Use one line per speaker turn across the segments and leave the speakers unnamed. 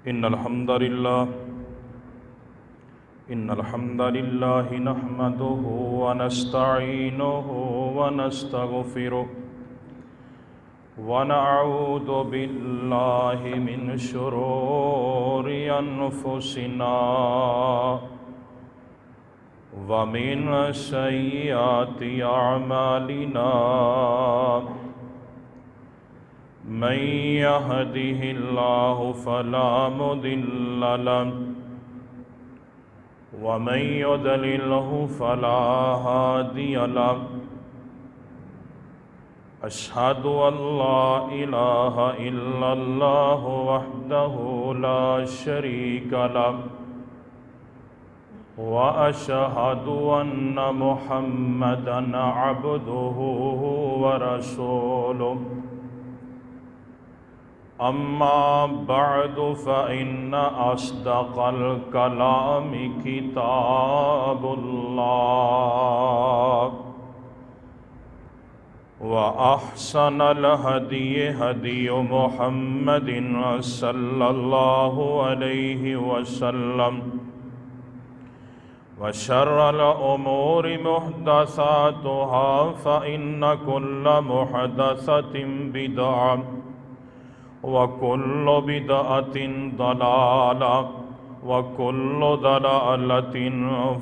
इन्नल हम्दलिल्लाह नहमदुहु व नस्तईनुहु व नस्तगफिरुहु व नऊज़ु बिल्लाहि मिन शुरूरि अनफुसिना व मिन सय्यिआति अअमालिना मन यहदिहिल्लाहु फला मुदिल्ल लहु व मन युद्लिल्हु फला हादिय लहु। अशहदु अल्ला इलाहा इल्लल्लाह वहदहु ला शरीक लहु व अशहदु अन्न मुहम्मदन अब्दुहु व रसूलुहु। अम्मा बअदु फ़इन्न अस्दक़ल कलामि किताबुल्लाह व अहसनल हदीय हदीयु मुहम्मदिन सल्लल्लाहु अलैहि वसल्लम व शर्रल उमूरि मुहदसातुहा फ़इन्न कुल्ल मुहदसतिन बिदअह व कुल्लु बिदअतिन दलाला व कुल्लु दलालतिन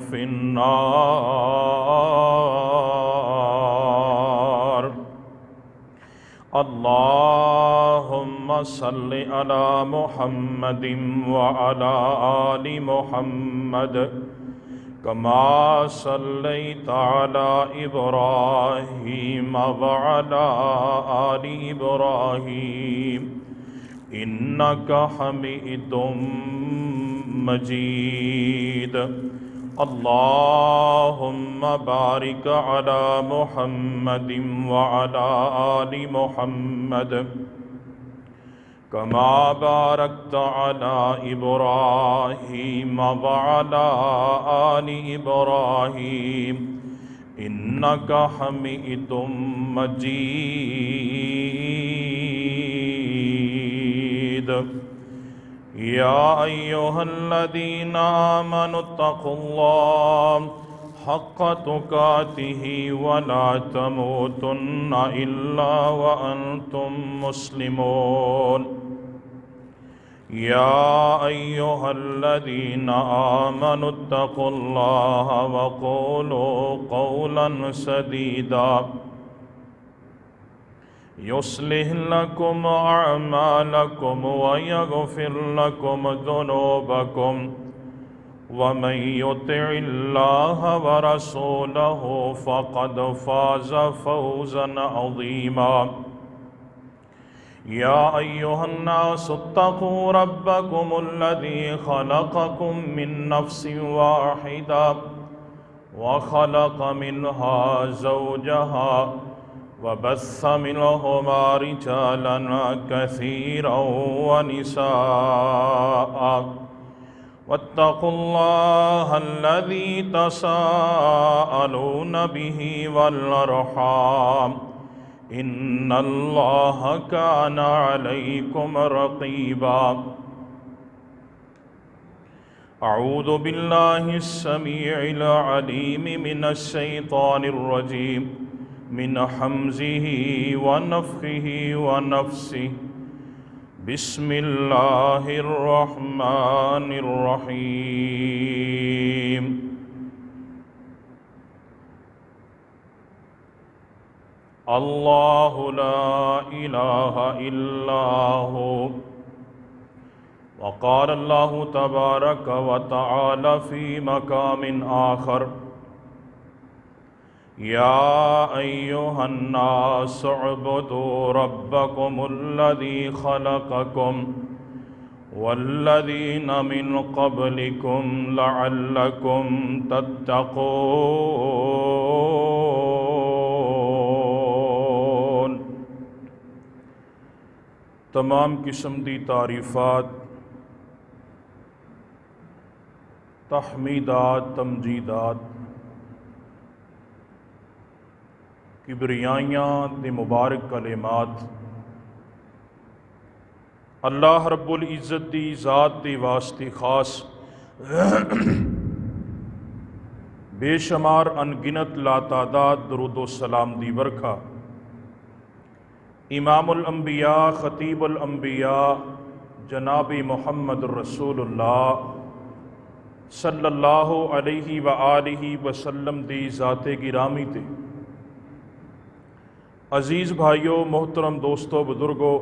फिन्नार। अल्लाहुम्मा सल्लि अला मुहम्मदिन व अला आलि मुहम्मद कमा सल्लैता अला इब्राहीम व अला आलि इब्राहीम इन्नका हमीदुम मजीद। अल्लाहुम्मा बारिक अला मुहम्मदिन व अला आलि मुहम्मद कमा बारकता अला इब्राहीम व अला आलि इब्राहीम इन्नका हमीदुम मजीद। या अय्युहल्लज़ीना आमनुत्तक़ुल्लाह हक़्क़ तुक़ातिही व ला तमूतुन्न इल्ला व अंतुम मुस्लिमून। या अय्युहल्लज़ीना आमनुत्तक़ुल्लाह व क़ूलू क़ौलन सदीदा युस्लिह लकुम अअमालकुम व यग़फ़िर लकुम ज़ुनूबकुम व मन युतिइल्लाह व रसूलहु फ़क़द फ़ाज़ फ़ौज़न अज़ीमा। या अय्युहन्नासु इत्तक़ू रब्बकुमुल्लज़ी ख़लक़कुम मिन नफ़्सिन वाहिदा व ख़लक़ मिन्हा ज़ौजहा व बस्स मिनहुमा रिजालन कसीरन व निसाअ वत्तक़ुल्लाह अल्लज़ी तसाअलून बिही वल अर्हाम इन्नल्लाह काना अलैकुम रक़ीबा। अऊज़ु बिल्लाहिस समीइल अलीम मिनश शैतानिर रजीम मिन हम्ज़िही व नफ़्ख़िही व नफ़्सिही। बिस्मिल्लाहिर रहमानिर रहीम। अल्लाहु ला इलाहा इल्ला हु व क़ाल अल्लाहु तबारक व तआला फ़ी मक़ामिन आख़र या अय्युहन्नासु उअ्बुदू रब्बकुमुल्लज़ी ख़लक़कुम वल्लज़ीना मिन क़ब्लिकुम लअल्लकुम तत्तक़ून। तमाम किस्म दी तारीफ़ात, तहमीदात, तमजीदात, किबरियाइयाँ दे मुबारक कलिमात अल्लाह रब्बुल इज़्ज़त दी ज़ात दे वास्ते खास बेशुमार अनगिनत लातादाद दरूद सलाम दी बरखा इमामुल अंबिया खतीबुल अंबिया जनाब मुहम्मद रसूलुल्लाह सल्लल्लाहु अलैहि व आलिहि वसल्लम दी ज़ाते गिरामी ते अज़ीज़ भाइयों, मोहतरम दोस्तों, बुज़ुर्गों,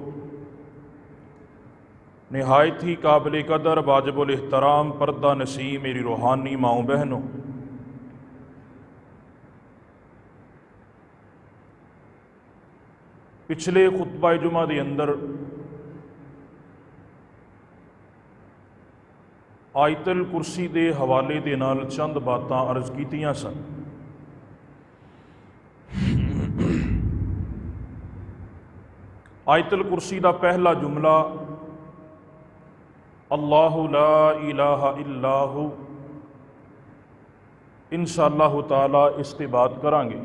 नहायत ही काबिल कदर वाजिबुल एहतराम पर्दा नसी मेरी रूहानी माओ बहनों, पिछले खुतबा जुमा के अंदर आयतल कुर्सी के हवाले के नाल चंद बातां अर्ज कीतियां सन। आयतल कुर्सी का पहला जुमला अल्लाहु ला इलाहा इल्लाहु, इंशाअल्लाह ताला इस ते बात करांगे।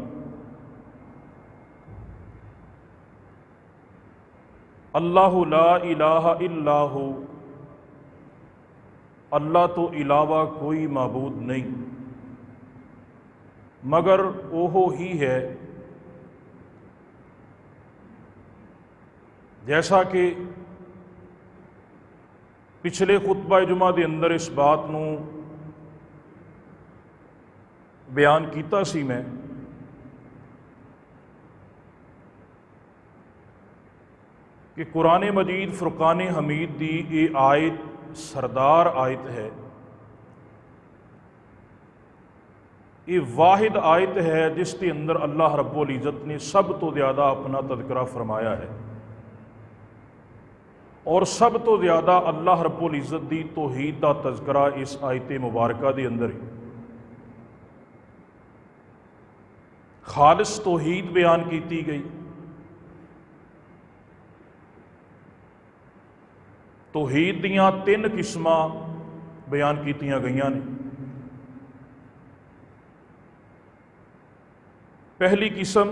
अल्लाहु ला इलाहा इल्लाहु, अल्लाह तो इलावा कोई माबूद नहीं मगर ओहो ही है। जैसा कि पिछले खुतबा जुमा के अंदर इस बात नूं बयान किया सी मैं कि कुरान मजीद फुरकान हमीद की ये आयत सरदार आयत है। ये वाहिद आयत है जिसके अंदर अल्लाह रब्बुल इज़्ज़त ने सब तो ज़्यादा अपना तज़किरा फरमाया है और सब तो ज़्यादा अल्लाह रब्बुल इज़्ज़त दी तौहीद का तज़किरा इस आयत मुबारका के अंदर खालिस तौहीद बयान की गई। तौहीद दियां तीन किस्मां बयान कीतियां गईयां ने। पहली किस्म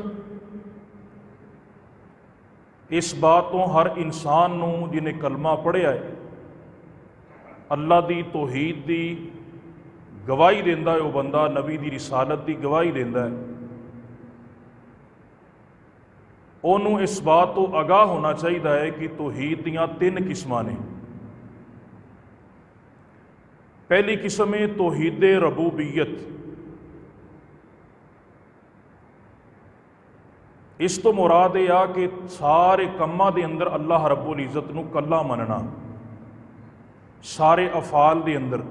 इस बात तो हर इंसान नूं जिन्हें कलमा पढ़िया है अल्लाह दी तौहीद दी गवाही देंदा है, वह बंदा नबी दी रिसालत दी गवाही देंदा है, ओनू इस बात तो आगाह होना चाहिए है कि तौहीद दियां तीन किस्मां ने। पहली किस्म है तौहीद रबूबियत। इस तो मुराद यह आ कि सारे कामां दे अंदर अल्लाह रब्बुल इज़्ज़त नूं कल्ला मनना, सारे अफाल दे अंदर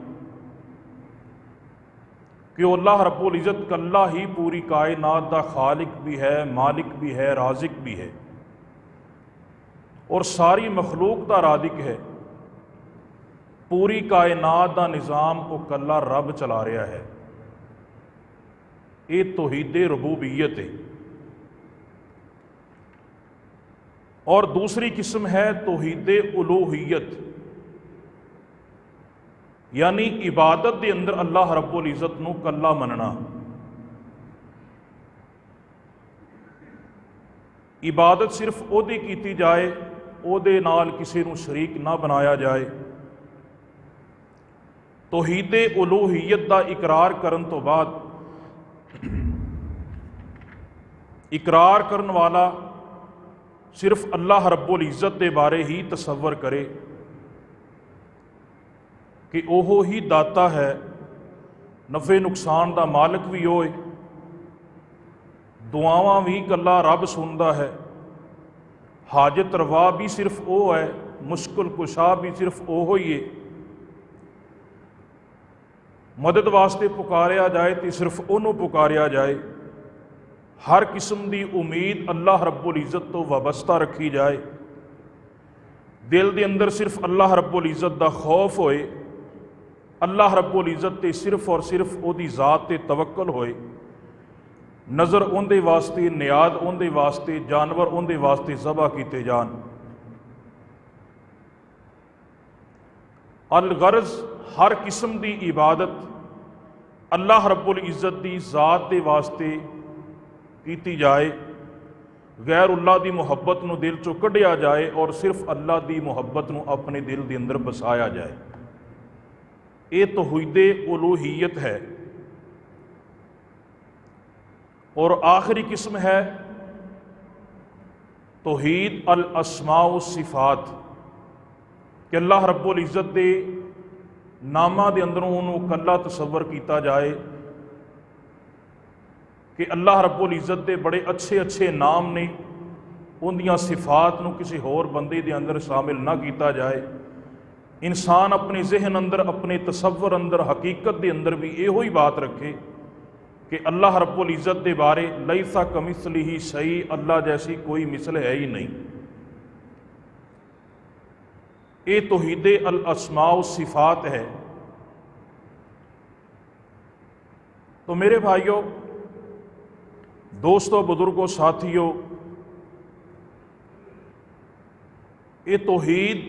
कि अल्लाह रब्बुल इज़्ज़त कल्ला ही पूरी कायनात दा खालिक भी है, मालिक भी है, राज़िक भी है और सारी मखलूक दा राज़िक है। पूरी कायनात दा निज़ाम वो कल्ला रब चला रहा है। ये तौहीद रबूबियत है। और दूसरी किस्म है तौहीद उलूहियत, यानी इबादत के अंदर अल्लाह रब्बुल इज़्ज़त नूं कल्ला मनना। इबादत सिर्फ ओदी कीती जाए, ओदे नाल किसी नूं शरीक ना बनाया जाए। तौहीद उलूहियत दा इकरार करन तो बाद इकरार करन वाला सिर्फ अल्लाह रब्बुल इज़्ज़त के बारे ही तसव्वुर करे कि ओहो ही दाता है, नफ़े नुकसान का मालिक भी होए, दुआवां भी कल्ला रब सुनता है, हाजत रवा भी सिर्फ वो है, मुश्किल कुशा भी सिर्फ ओहो ही है। मदद वास्ते पुकारिया जाए तो सिर्फ उन्होंने पुकारिया जाए। हर किस्म की उम्मीद अल्लाह रब्बुल इज़्ज़त तो वाबस्ता रखी जाए। दिल के अंदर सिर्फ अल्लाह रब्बुल इज़्ज़त का खौफ होए, अल्लाह रब्बुल इज़्ज़त ते सिर्फ और सिर्फ उहदी ज़ात ते तवक्कल होए। नज़र उहदे वास्ते, नियाद उहदे वास्ते, जानवर उहदे वास्ते ज़बा कीते जान। अल-गर्ज़ हर किस्म की इबादत अल्लाह रब्बुल इज़्ज़त की ज़ात के वास्ते की जाए, गैर उल्लाह की मुहब्बत नूं दिल चों कढ़िया जाए और सिर्फ अल्लाह की मुहब्बत नूं अपने दिल के अंदर बसाया जाए। ये तौहीद उलूहियत है। और आखिरी किस्म है तौहीद अल अस्मा व सिफात कि अल्लाह रब्बुल इज़्ज़त के नामां दे अंदरों उन्होंने कला तसव्वर किया जाए कि अल्लाह रब्बुल इज़्ज़त के बड़े अच्छे अच्छे नाम ने, उनदियां सिफात नूं किसी होर बंदे दे अंदर शामिल ना किया जाए। इंसान अपने जहन अंदर, अपने तसव्वुर अंदर, हकीकत के अंदर भी इहो ही बात रखे कि अल्लाह रब्बुल इज़्ज़त के बारे लैसा कमिसलिही सही, अल्लाह जैसी कोई मिसल है ही नहीं। ये तौहीद अल अस्मा व सिफात है। तो मेरे भाइयों, दोस्तों, बुजुर्गों, साथियों, ये तौहीद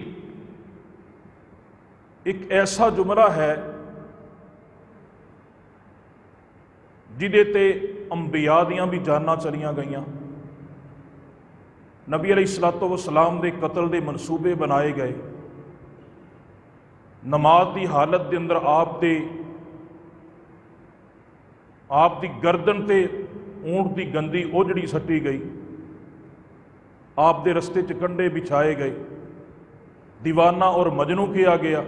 एक ऐसा जुमला है जिहदे ते अंबिया दियां भी जानां चलियां गईयां, नबी अलैहिस्सलातु वस्सलाम दे कतल दे मनसूबे बनाए गए, नमाज की हालत के अंदर आप दी गर्दन ते ऊंट की गंदी ओझड़ी सट्टी गई, आप दे रस्ते च कंडे बिछाए गए, दीवाना और मजनू किया गया,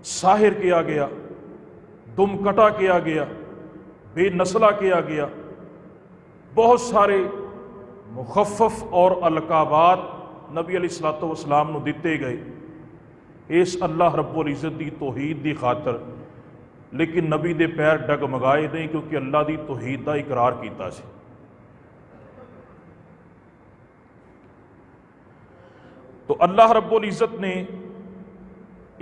साहिर किया गया, दुमकटा किया गया, बेनस्ला किया गया। बहुत सारे मुखफ़फ़ और अलकाबात नबी अलैहिस्सलातु वस्सलाम नूं दिते गए इस अल्लाह रब्बुल इज़्ज़त की तौहीद की खातर, लेकिन नबी दे पैर डगमगाए नहीं क्योंकि अल्लाह की तौहीद का इकरार किया सी। तो अल्लाह रब्बुल इज़्ज़त ने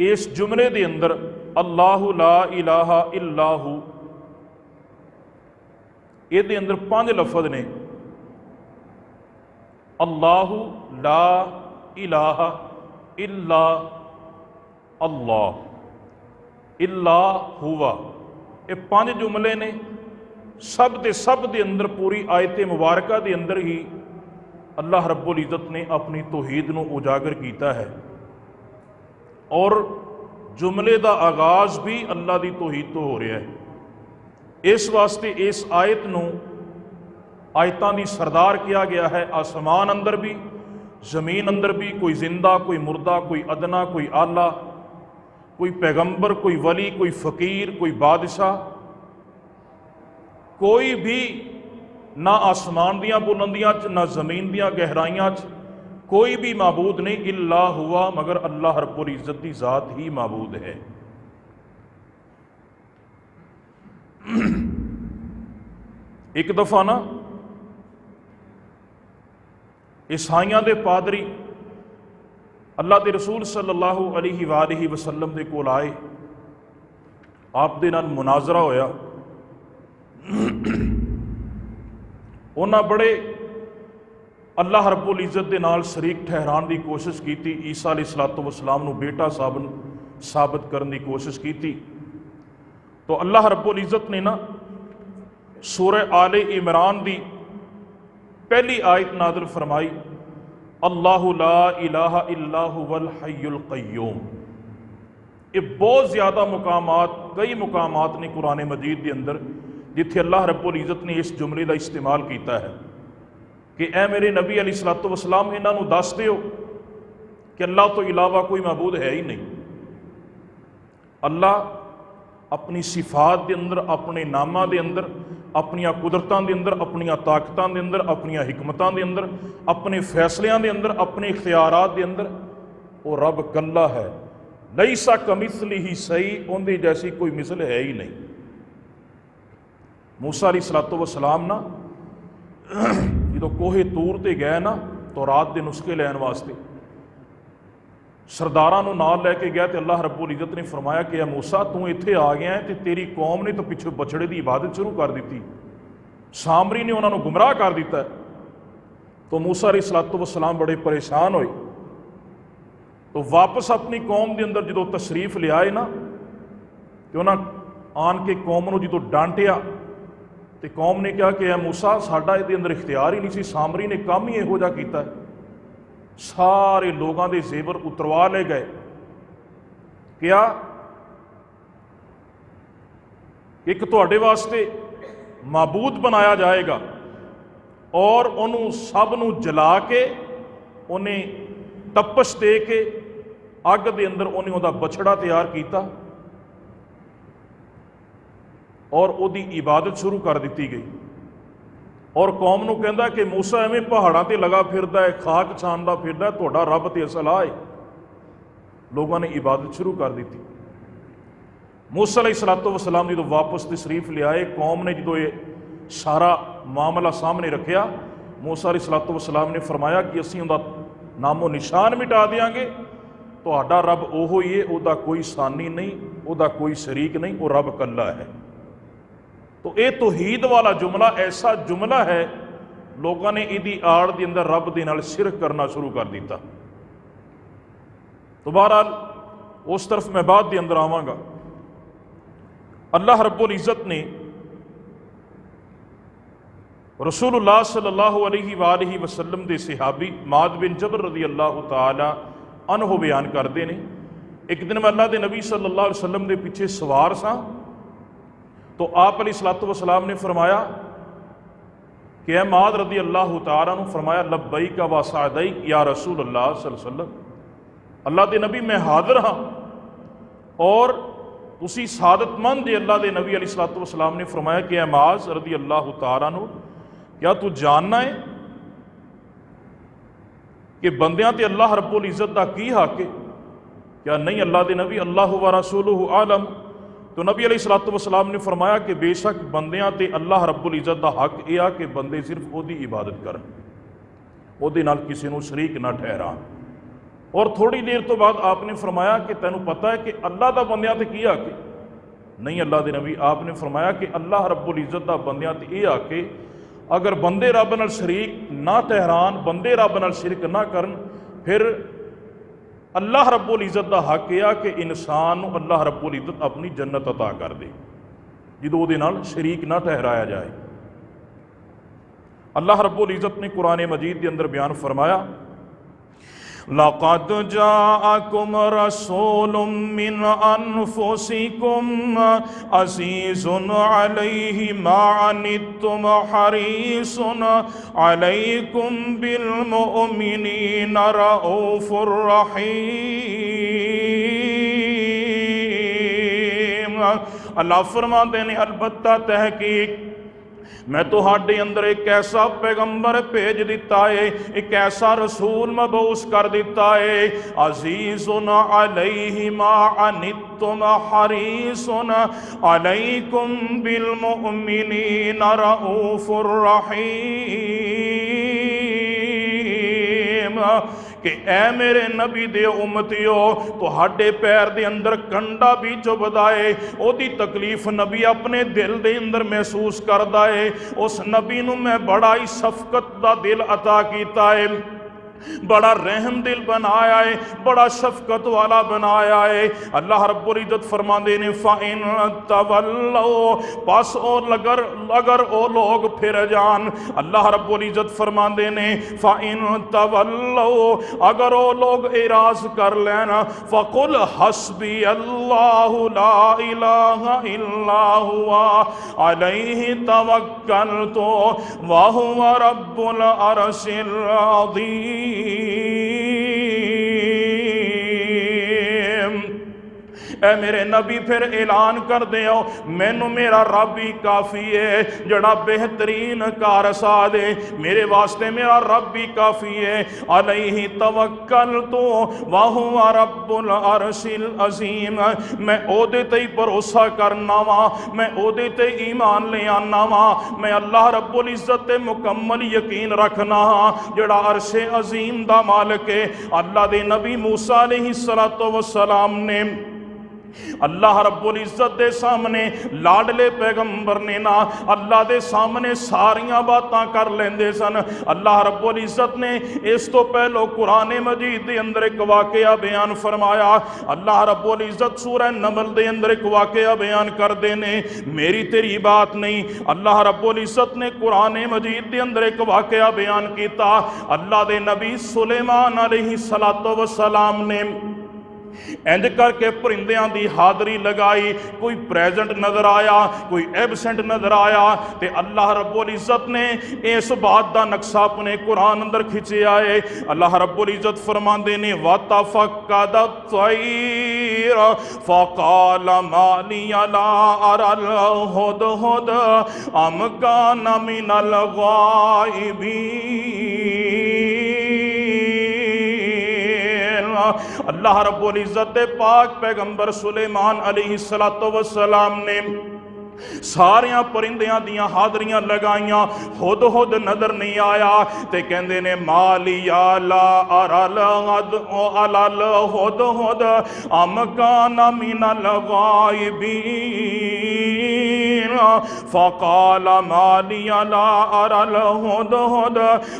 इस जुमले के अंदर अल्लाहु ला इलाहा इल्लाहु, ये अंदर 5 लफज ने, अल्लाहु ला इलाहा इल्ला अल्लाह इल्ला हुवा, ये 5 जुमले ने। सब दे अंदर पूरी आयत मुबारका के अंदर ही अल्लाह रब्बुल इज़्ज़त ने अपनी तौहीद नूं उजागर किया है। और जुमले का आगाज़ भी अल्लाह की तौहीद तो हो रहा है। इस वास्ते इस आयत नूं आयतां दी सरदार किया गया है। आसमान अंदर भी, ज़मीन अंदर भी, कोई जिंदा, कोई मुर्दा, कोई अदना, कोई आला, कोई पैगंबर, कोई वली, कोई फ़कीर, कोई बादशाह, कोई भी ना आसमान दियां बुलंदियां च, ना ज़मीन दियां गहराइयां च कोई भी माबूद नहीं इल्ला हुआ, मगर अल्लाह रब्बुल इज़्ज़त की ज़ात ही माबूद है। एक दफ़ा ना ईसाइयां दे पादरी अल्लाह के रसूल सल्लल्लाहु अलैहि वसल्लम दे कोल आए, आप दे नाल मुनाजरा होया। उन्हें बड़े अल्लाह रब्बुल इज़्ज़त के नाल शरीक ठहराने की कोशिश की, ईसा अलैहिस्सलातु वस्सलाम नूं बेटा साबित करने की कोशिश की। तो अल्लाह रब्बुल इज़्ज़त ने ना सूरह आले इमरान की पहली आयत नाज़िल फरमाई, अल्लाहु ला इलाहा इल्ला हुवल हय्युल क़य्यूम। ये बहुत ज़्यादा मुकामात, कई मुकामात ने कुरान मजीद के अंदर जिथे अल्लाह रब्बुल इज़्ज़त ने इस जुमले का इस्तेमाल किया है कि ऐ मेरे नबी अलैहिस्सलातु वस्सलाम इन्हां नूं दस दिओ कि अल्लाह तो इलावा कोई मबूद है ही नहीं। अल्लाह अपनी सिफात के अंदर, अपने नामां के अंदर, अपनिया कुदरतां के अंदर, अपनिया ताकतां के अंदर, अपनिया हिकमतां के अंदर, अपने फैसलियां के अंदर, अपने इख्तियारात के अंदर वो रब कल्ला है। लैसा कमिसलिही सही, उनकी जैसी कोई मिसल है ही नहीं। मूसा अलैहिस्सलातु वस्सलाम ना जो कोहे तूर ते गए ना तो रात के नुस्खे लैन वास्ते सरदारां नूं नाल लैके गया तो अल्लाह रब्बुल इज़्ज़त ने फरमाया कि मूसा तू इत्थे आ गया है तो तेरी कौम ने तो पिछे बछड़े की इबादत शुरू कर दी, सामरी ने उन्होंने गुमराह कर दिता है। तो मूसा अलैहिस्सलातु वस्सलाम बड़े परेशान होए, तो वापस अपनी कौम के अंदर जो तशरीफ लियाए ना तो उन्हें आन के कौम नूं जो डांटिया तो कौम ने कहा कि मूसा साडा इहदे अंदर इख्तियार ही नहीं सी, सामरी ने काम ही इहो जिहा कीता है। सारे लोगों के जेवर उतरवा ले गए। क्या एक तुहाडे वास्ते माबूद बनाया जाएगा और उन्होंने सब नूं जला के उन्हें तपश दे के अग दे अंदर उन्हें उहदा बछड़ा तैयार किया और उहदी इबादत शुरू कर दी गई। और कौम नूं कहंदा कि मूसा एवें पहाड़ां ते लगा फिरदा है, खाक छानदा फिरदा है, तुहाडा रब ते असल आ है। लोगों ने इबादत शुरू कर दी। मूसा अलैहिस्सलातु वस्सलाम जो वापस तशरीफ लियाए, कौम ने जो ये सारा मामला सामने रखा, मूसा अलैहिस्सलातु वस्सलाम ने फरमाया कि असीं उहदा नामो निशान मिटा देंगे। तुहाडा रब ओहो ही है, उहदा कोई सानी नहीं, उहदा कोई शरीक नहीं, वो रब कल्ला है। तो ये तौहीद वाला जुमला ऐसा जुमला है, लोगों ने इहदी आड़ दे अंदर रब दे नाल शिरक करना शुरू कर दिता। तो बहरहाल उस तरफ मैं बाद के अंदर आवांगा। अल्लाह रब्बुल इज़्ज़त ने रसूलुल्लाह सल्लल्लाहु अलैहि वसल्लम दे सहाबी माद बिन जबर रज़ी अल्लाह तआला अन्हु बयान करते हैं, एक दिन मैं अल्लाह के नबी सल्लल्लाहु अलैहि वसल्लम के पिछे सवार सा, तो आप अलैहिस्सलातु वस्सलाम ने फरमाया कि ए माद रज़ी अल्लाह तआला ने फरमाया लब्बैक व सअदैक या रसूल अल्लाह सल्लल्लाहु अलैहि वसल्लम, अल्लाह के नबी मैं हाजिर हाँ और तुसी सादतमंद जे। अल्लाह के नबी अलैहिस्सलातु वस्सलाम ने फरमाया कि ए माज रज़ी अल्लाह तआला नु, क्या तू जानना है कि बंदियां ते अल्लाह रब्बुल इज़्ज़त दा की हक है? क्या नहीं अल्लाह के नबी अल्लाह व रसूलुहु आलम। तो नबी अलैहिस्सलातु वस्सलाम ने फरमाया कि बेशक बंदियां ते अल्लाह रब्बुल इज़्ज़त दा हक यह आ कि बंदे सिर्फ ओदी इबादत करन, ओदे नाल किसी नूं शरीक ना ठहरान। और थोड़ी देर तो बाद आपने फरमाया कि तैनूं पता है कि अल्लाह दा बंदियां ते की हक है? नहीं अल्लाह के नबी, आपने फरमाया कि अल्लाह रब्बुल इज़्ज़त दा बंदियां ते यह हक है, अगर बंदे रब नाल शरीक ना ठहरान, बंदे रब नाल शिरक ना करन, फिर अल्लाह रब्बुल इज़्ज़त दा हक यह कि इंसान नूं अल्लाह रब्बुल इज़्ज़त अपनी जन्नत अता कर दे जो उहदे नाल शरीक ना ठहराया जाए। अल्लाह रब्बुल इज़्ज़त ने कुरान मजीद के अंदर बयान फरमाया, लक़द जाअकुम रसूलुम मिन अनफुसिकुम अज़ीज़ुन अलैहि मा अनित्तुम हरीसुन अलैकुम बिल मुमिनीना रऊफ़ुर रहीम। अल्लाह फरमाते हैं अलबत्ता तहकीक मैं तुहाडे अंदर एक ऐसा पैगंबर भेज दिता है, एक ऐसा रसूल मबूस कर दिता है, अज़ीज़ुन अलैहि मा अनित्तुम हरीसुन अलैकुम बिल मुमिनीना रऊफ़ुर रहीम। कि ऐ मेरे नबी दे उम्मतियो, तुहाडे पैर दे अंदर कंडा भी चुभदा है, ओदी तकलीफ नबी अपने दिल दे अंदर महसूस करदा है। उस नबी नूं मैं बड़ा ही शफकत दा दिल अता कीता है, बड़ा रहम दिल बनाया है, बड़ा शफकत वाला बनाया है। अल्लाह रब्बुल इज़्ज़त फरमाते ने फ़इन तवल्लो, बस और अगर ओ लोग फिर जान, अल्लाह रब्बुल इज़्ज़त फरमाते ने फ़इन तवल्लो, अगर ओ लोग इराज कर लेना, फ़कुल हस्बी अल्लाहु ला इलाहा इल्ला हुवा अलैहि तवक्कलतु व हुवा रब्बुल अर्शिल अज़ीम। ए मेरे नबी फिर ऐलान कर दे, मैनू मेरा रब ही काफ़ी है, जड़ा बेहतरीन कारसाद है, मेरे वास्ते मेरा रब ही काफ़ी है। अलैहि तवक्कलतु व हुवा रब्बुल अर्शिल अज़ीम, मैं ओदे ते ही भरोसा करना वा, मैं ओदे ते ईमान ले आना वा, मैं अल्लाह रब्बुल इज़्ज़त ते मुकम्मल यकीन रखना हाँ, जड़ा अर्शे अज़ीम दा मालिक है। अल्लाह दे नबी मूसा अलैहिस्सलातु वस्सलाम ने अल्लाह रब्बुल इज्जत दे सामने लाडले पैगंबर ने ना अल्लाह दे सामने सारियां बातां कर लेंदे सन। अल्लाह रब्बुल इज्जत ने इस तो पहलो कुरान मजीद दे अंदर एक वाकया बयान फरमाया। अल्लाह रब्बुल इज्जत सूरह नमल दे अंदर एक वाकया बयान करदे ने, मेरी तेरी बात नहीं। अल्लाह रब्बुल इज्जत ने कुरान मजीद दे अंदर एक वाकया बयान किया। अल्लाह दे नबी सुलेमान अलैहिस्सलातु वस्सलाम ने इंज करके परिंदियां दी हाजरी लगाई। कोई प्रेजेंट नजर आया, कोई एबसेंट नजर आया, तो अल्लाह रब्बुल इज्जत ने इस बात का नक्शा अपने कुरान अंदर खिंचिया है। अल्लाह रब्बुल इज्जत फरमाते ने वतफक्कद तैर फकाल मालिया ला अरल हुदहुद अम कान मिनल गाइबीन। अल्लाह रब्बुल इज्जत दे पाक पैगंबर सुलेमान अलैहिस्सलातु वस्सलाम ने सारिया परिंदियां दियां हाजरियां लगाइयां, हुद हुद नजर नहीं आया। ते कहंदे ने मालिया ला अरल अलल हुद हुद अम कान मिनल गाइबीन फकाल मालिया ला अरल हुद हुद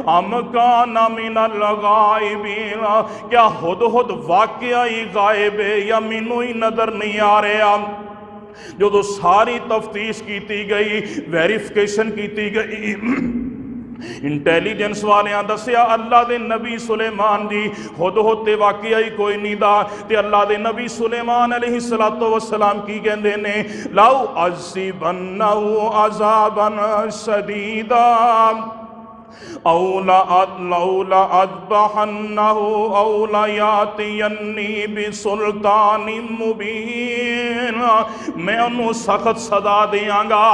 अम कान मिनल गाइबीन। क्या हुद हुद वाकया ही गायब है या मैनू ही नजर नहीं आ रहा? जो सारी तफ्तीश की गई, वेरिफिकेशन की गई, इंटैलीजेंस वालियां दसिया अल्लाह दे नबी सुलेमान जी खुद होते वाकया ही कोई नहीं दा। ते अल्लाह दे नबी सुलेमान अलैहिस्सलातु वस्सलाम की कहंदे ने लाउ अज़िबन्नहु अज़ाबन शदीदा औला लौला अज़बहन्नहु औला यातियन्नी बिसुल्तानिम मुबीन। मैं उन्होंने सख्त सजा देंगा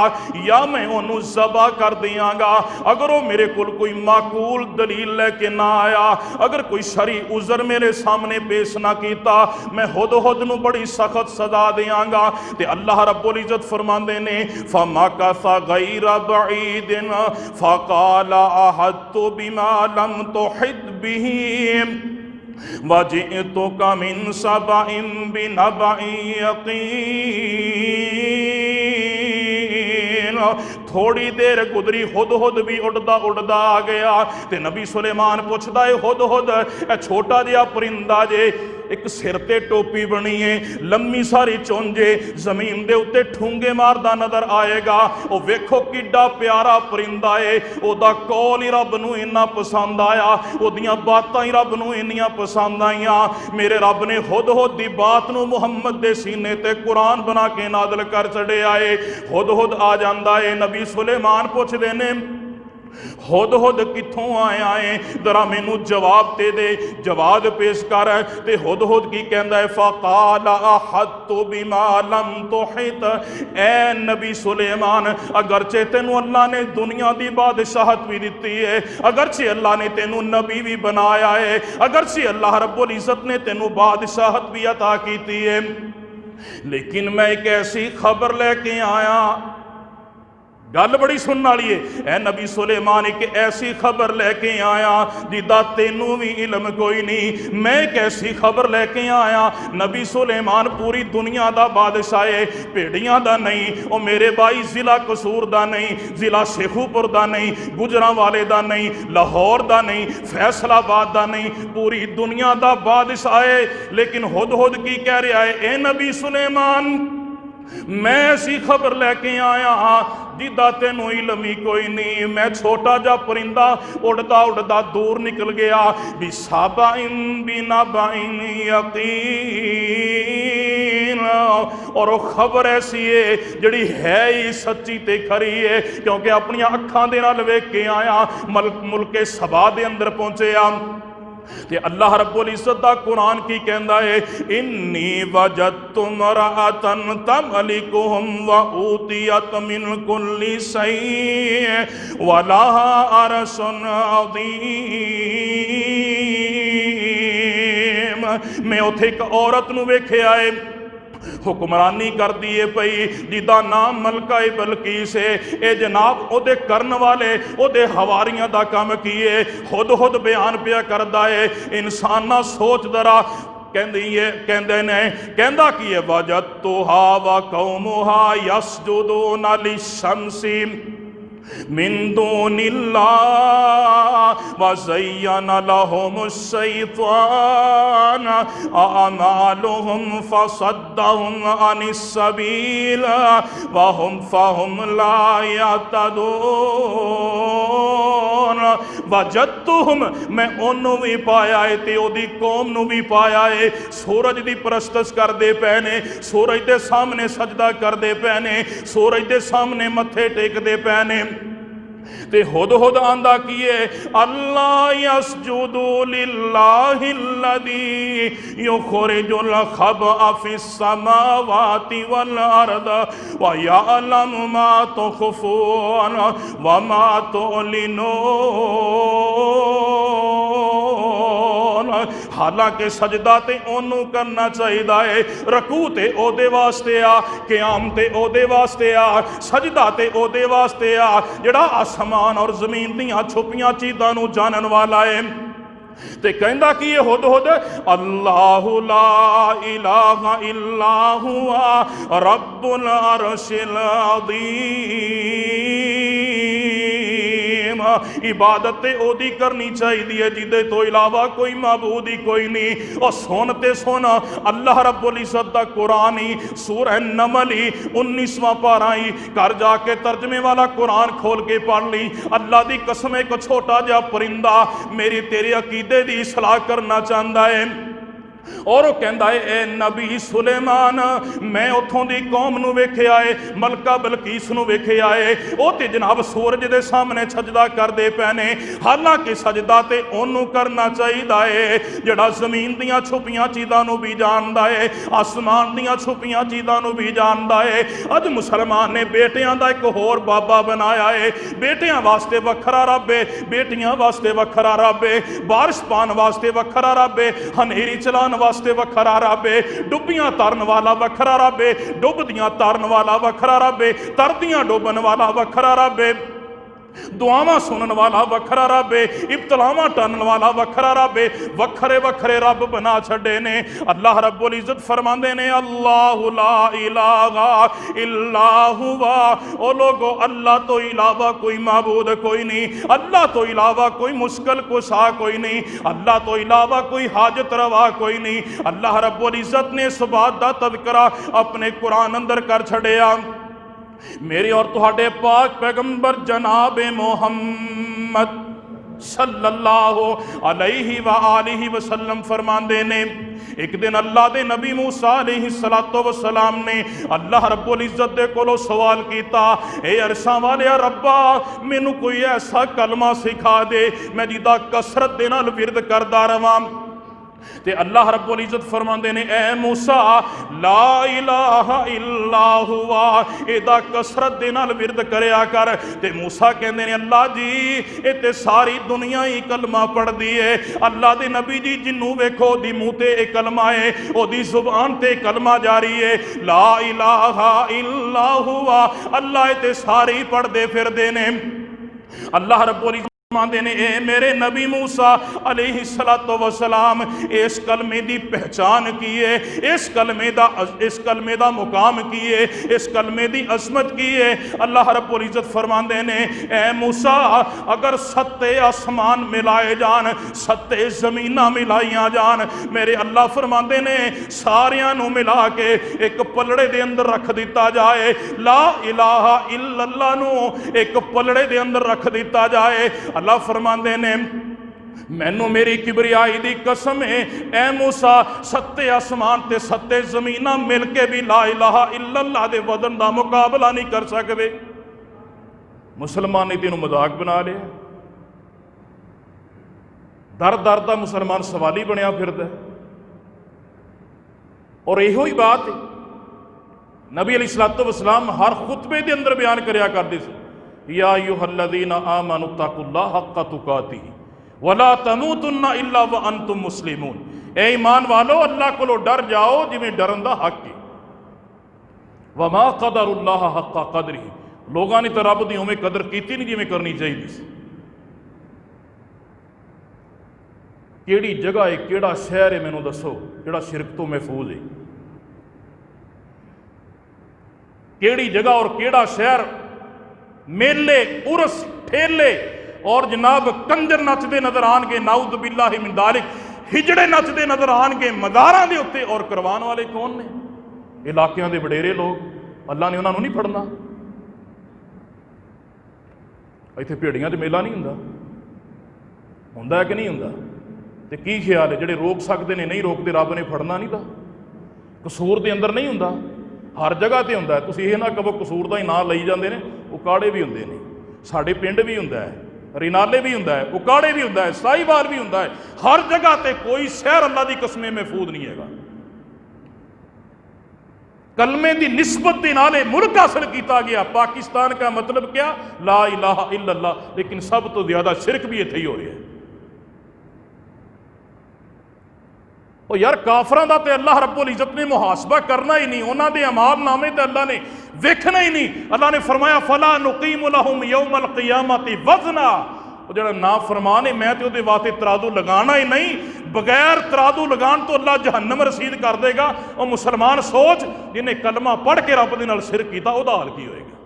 या मैं उन्होंने ज़बा कर देंगा अगर वो मेरे को कोई माकूल दलील लेके ना आया, अगर कोई शरी उज़र मेरे सामने पेश ना किया, मैं हुद हुद नूं बड़ी सख्त सजा देंगा। ते अल्लाह रब्बुल इज्जत फरमांदे ने फमकसा गैर बईदिन फकाल अहत्तु बिमा लम तुहित बिही वजिअतुका मिन सबइम बिनबइन यकीन। थोड़ी देर गुजरी, हुद हुद भी उड़दा उड़दा आ गया। ते नबी सुलेमान पुछदा है हुद हुद छोटा जिहा परिंदा जे, एक सिर ते टोपी बनी है, लम्मी सारी चुंझे, जमीन दे उत्ते ठूंगे मारदा नजर आएगा। वो वेखो किड्डा प्यारा परिंदा है, ओदा कौल ही रब नूं इन्ना पसंद आया, ओदियां बातां ही रब नूं इन्नियां पसंद आईयां। मेरे रब ने हुद हुद दी बात नूं मुहम्मद दे सीने ते कुरान बना के नाज़िल कर छड़िया है। हुद हुद आ जांदा है, नबी सुलेमान पुछदे ने हुद हुद कित्थों आया है, जरा मैनू जवाब दे दे, जवाब पेश कर। ते हुद हुद की कहंदा है फ़क़ाल अहत्तु बिमा लम तुहित। ए नबी सुलेमान, अगरचे तेनू अल्लाह ने दुनिया की बादशाहत भी दी है, अगरचे अल्लाह ने तेनू नबी भी बनाया है, अगरचे अल्लाह रब्बुल इज़्ज़त ने तेनू बादशाहत भी अता की है, लेकिन मैं एक ऐसी खबर लेके आया। गल बड़ी सुनने वाली है। ए नबी सुलेमान एक ऐसी खबर लेके आया जिदा तेनू भी इलम कोई नहीं। मैं एक ऐसी खबर लेके आया, नबी सुलेमान पूरी दुनिया का बादशाह है, भेड़ियां का नहीं, वो मेरे भाई जिला कसूर का नहीं, जिला शेखूपुर का नहीं, गुजरांवाले का नहीं, लाहौर का नहीं, फैसलाबाद का नहीं, पूरी दुनिया का बादशाह है। लेकिन हुद हुद की कह रहा है, ए नबी सुलेमान मैं ऐसी खबर लेके आया जिदा तेनू इलम ही कोई नहीं। मैं छोटा जा परिंदा उड़दा उड़दा दूर निकल गया, बिसाबाइन बिनबाइन यकीन। और वो खबर ऐसी है जिहड़ी है ही सच्ची ते खरी है, क्योंकि अपनी अखां दे नाल वेख के आया। मुल्के सबा दे अंदर पहुंचे ते अल्लाह रब्बुल इज़्ज़त दा कुरान की कहंदा है, इन्नी वजदतु मरअतन तमलिकुहुम व ऊतियत मिन कुल्ली शैइन व लहा अरशुन अज़ीम। मैं उथे एक औरत नूं वेखिया है, हुक्मरानी कर दी है पई, जिदा नाम मलका बलकीस है। ये जनाब ओदे करन वाले ओदे हवारियां दा काम की है। खुद खुद बयान पिया करदा है। इंसान ना सोच दरा कहंदे ने कहंदा की है वजदतुहा व कौमुहा यसजुदूना लिशम्सी मिन दूनिल्लाह व ज़य्यना लहुमुश शैतान अअमालुहुम फसद्दहुम अनिस सबील व हुम फहुम ला यहतदून। वजदतुहुम मैं ओनू भी पाया है ते ओदी कौम नू भी पाया है, सूरज दी परस्तश करदे पए ने, सूरज दे सामने सजदा करदे पए ने, सूरज दे सामने मत्थे टेकदे पए ने। ते हुद आंदा किए अल्लाह यसजुदु लिल्लाहिल्लज़ी युखरिजुल खबअ फिस समावाति वल अर्द व यअलमु मा तुखफून व मा तुअलिनून। हालांकि सजदा ते ओनू करना चाहिदा है, रकू ते ओदे वास्ते आ, क़याम ते ओदे वास्ते आ, सजदा ते ओदे वास्ते आ जिहड़ा आसमान और जमीन दियां छुपियां चीज़ां नू जानन वाला है। ते कहंदा कि ये हुद अल्लाहु ला इलाहा इल्ला हुवा रब्बुल अर्शिल अज़ीम। इबादत ते ओदी करनी चाहिए जिदे तो इलावा कोई माबूद ही कोई नहीं। और सुनते सुन अल्लाह रब्बुल इज़्ज़त दा कुरान ही सूरह नमल ही 19वां पारा ही घर जाके तर्जमे वाला कुरान खोल के पढ़ ली। अल्लाह दी कसम एक छोटा जा परिंदा मेरी तेरे अकीदे दी इस्लाह करना चाहता है और वो कहता है ए नबी सुलेमान मैं उतों की कौम नू वेख्या है, मलका बलकीस नू वेख्या है, वो तो जनाब सूरज के सामने सजदा करते पे ने। हालांकि सजदा तो ओनू करना चाहिए है जिहड़ा जमीन दियां छुपियां चीज़ों नू भी जानता है, आसमान दियां छुपियां चीज़ों नू भी जानता है। अज मुसलमान ने बेटियां का एक होर बाबा बनाया है, बेटियां वास्ते वखरा रब है, बेटियां वास्ते वखरा रब है, बारिश पान वास्ते वखरा रब है, हनेरी चलान वास्ते वखरा रब है, डुबियां तरन वाला वखरा रब है, डुबदियां तरन वाला वखरा रब है, तरदियां डुबन वाला वखरा रब है, दुआवां सुनन वाला वखरा रब है, इब्तलावां टनन वाला वखरा रब है। वखरे वखरे रब बना छड़े ने। अल्लाह रब्बुल इज़्ज़त फरमांदे ने अल्लाहु ला इलाहा इल्ला हुवा। ओ लोगो अल्लाह तो इलावा कोई माबूद कोई नहीं, अल्लाह तो इलावा कोई मुश्किल कुशा कोई नहीं, अल्लाह तो इलावा कोई हाजत रवा कोई नहीं। अल्लाह रब्बुल इज़्ज़त ने इस बात दा तज़किरा अपने कुरान अंदर कर छड़िया। मेरे और तुहाडे पाक पैगंबर जनाब मोहम्मद सल्लल्लाहु अलैहि व आलिहि वसल्लम फरमांदे ने एक दिन अल्लाह दे नबी मूसा अलैहिस्सलातु वस्सलाम ने अल्लाह रब्बुल इज़्ज़त दे कोलों सवाल किया, ए अरशां वाले रब्बा मैनू कोई ऐसा कलमा सिखा दे मैं जिदा कसरत दे नाल विरद करदा रवां। ते अल्लाह रब्बुल इज़्ज़त फरमांदे ने ए मूसा ला इलाहा इल्ला हुवा एदा कसरत दे नाल विरद करया कर। ते मूसा कहंदे ने अल्लाह जी ये ते सारी दुनिया ही कलमा पढ़दी है। अल्लाह दे नबी जी जिन्नू वेखो दी मुंह ते एक कलमा है, ओदी जुबान ते कलमा जारी है ला इलाहा इल्ला हुवा। अल्लाह ते सारे ही पढ़दे फिरदे ने। अल्लाह रब्बुल मांदे ने ए मेरे नबी मूसा अलैहिस्सलातु वस्सलाम इस कलमे की पहचान की है, इस कलमे दा मुकाम की है, इस कलमे की अजमत की है। अल्लाह रब्बुल इज़्ज़त फरमांदे ने ए मूसा अगर सत्ते आसमान मिलाए जान, सत्ते ज़मीनां मिलाइयां जान, मेरे अल्लाह फरमांदे ने सारियां नू मिला के एक पलड़े दे अंदर रख दिता जाए, ला इलाहा इल्लल्लाह नू एक पलड़े दे अंदर रख दिता जाए। अल्लाह फरमांदे ने मैनू मेरी किबरियाई दी कसम है ए मूसा सत्ते आसमान ते सत्ते जमीना मिल के भी ला इलाहा इल्लल्लाह दे वजन दा मुकाबला नहीं कर सकते। मुसलमान ने तेनू मजाक बना लिया, दर दर दा मुसलमान सवाली बनया फिरदा। और इहो ही बात नबी अलैहिस्सलातु वस्सलाम हर खुतबे के अंदर बयान करया करदे सी, या अय्युहल्लज़ीना आमनु तक़ुल्लाह हक़्क़ तुक़ातिही वला तमूतुन्ना इल्ला व अंतुम मुस्लिमून। ए ईमान वालो अल्लाह कोलों डर जाओ जिवें डरन दा हक है। वमा क़दरुल्लाह हक़्क़ क़दरिही, लोगों ने तो रब दी उवें कदर कीती नहीं जिवें करनी चाहिए सी। ਕਿਹੜੀ ਜਗ੍ਹਾ ਹੈ, ਕਿਹੜਾ ਸ਼ਹਿਰ ਹੈ, ਮੈਨੂੰ ਦੱਸੋ ਜਿਹੜਾ ਸ਼ਿਰਕ ਤੋਂ ਮਹਿਫੂਜ਼ ਹੈ। ਕਿਹੜੀ ਜਗ੍ਹਾ और ਕਿਹੜਾ ਸ਼ਹਿਰ मेले उरस ठेले और जनाब कंजर नचते नजर आएंगे, नाउद बिल्लाहि मिन दालिक, हिजड़े नचते नजर आएंगे मज़ारां दे उत्ते। और करवान वाले कौन ने? इलाकियां दे वडेरे लोग। अल्लाह ने उन्होंने नहीं फड़ना। इत्थे भेड़ियां ते मेला नहीं हुंदा है कि नहीं हुंदा? ते की ख्याल है जिहड़े रोक सकते हैं नहीं रोकते, रब ने फड़ना नहीं दा? कसूर दे अंदर नहीं हुंदा, हर जगह ते हुंदा है। तुसीं इह ना कहो कसूर दा ही नाम लई जांदे ने। उकाड़े भी हुंदे ने, साडे पिंड भी हुंदा है, रिनाले भी हुंदा है, उकाड़े भी हुंदा है, साहिवाल भी हुंदा है। हर जगह ते कोई शहर अल्लाह दी कसमें महफूज नहीं हैगा। कलमे की निस्बत के नाले मुल्क हासिल किया गया। पाकिस्तान का मतलब क्या? ला इलाहा इल्लल्लाह। लेकिन सब तो ज्यादा शिरक भी इत्थे ही हो रहा है। ओ यार काफरां दा ते अल्लाह रब्बुल इज्जत ने मुहासबा करना ही नहीं, उन्हां दे अमाल नामे ते अल्लाह ने वेखना ही नहीं। अल्लाह ने फरमाया फला नुकीमु लहुम यौमल क़ियामति वज़ना। वो जड़ा ना फरमान है मैं तो उहदे वास्ते तराजू लगाना ही नहीं, बगैर तराजू लगान तो अल्लाह जहन्नम रसीद कर देगा। और मुसलमान सोच जिन्हें कलमा पढ़ के रब दे नाल शिरक कीता उहदा हाल की होएगा।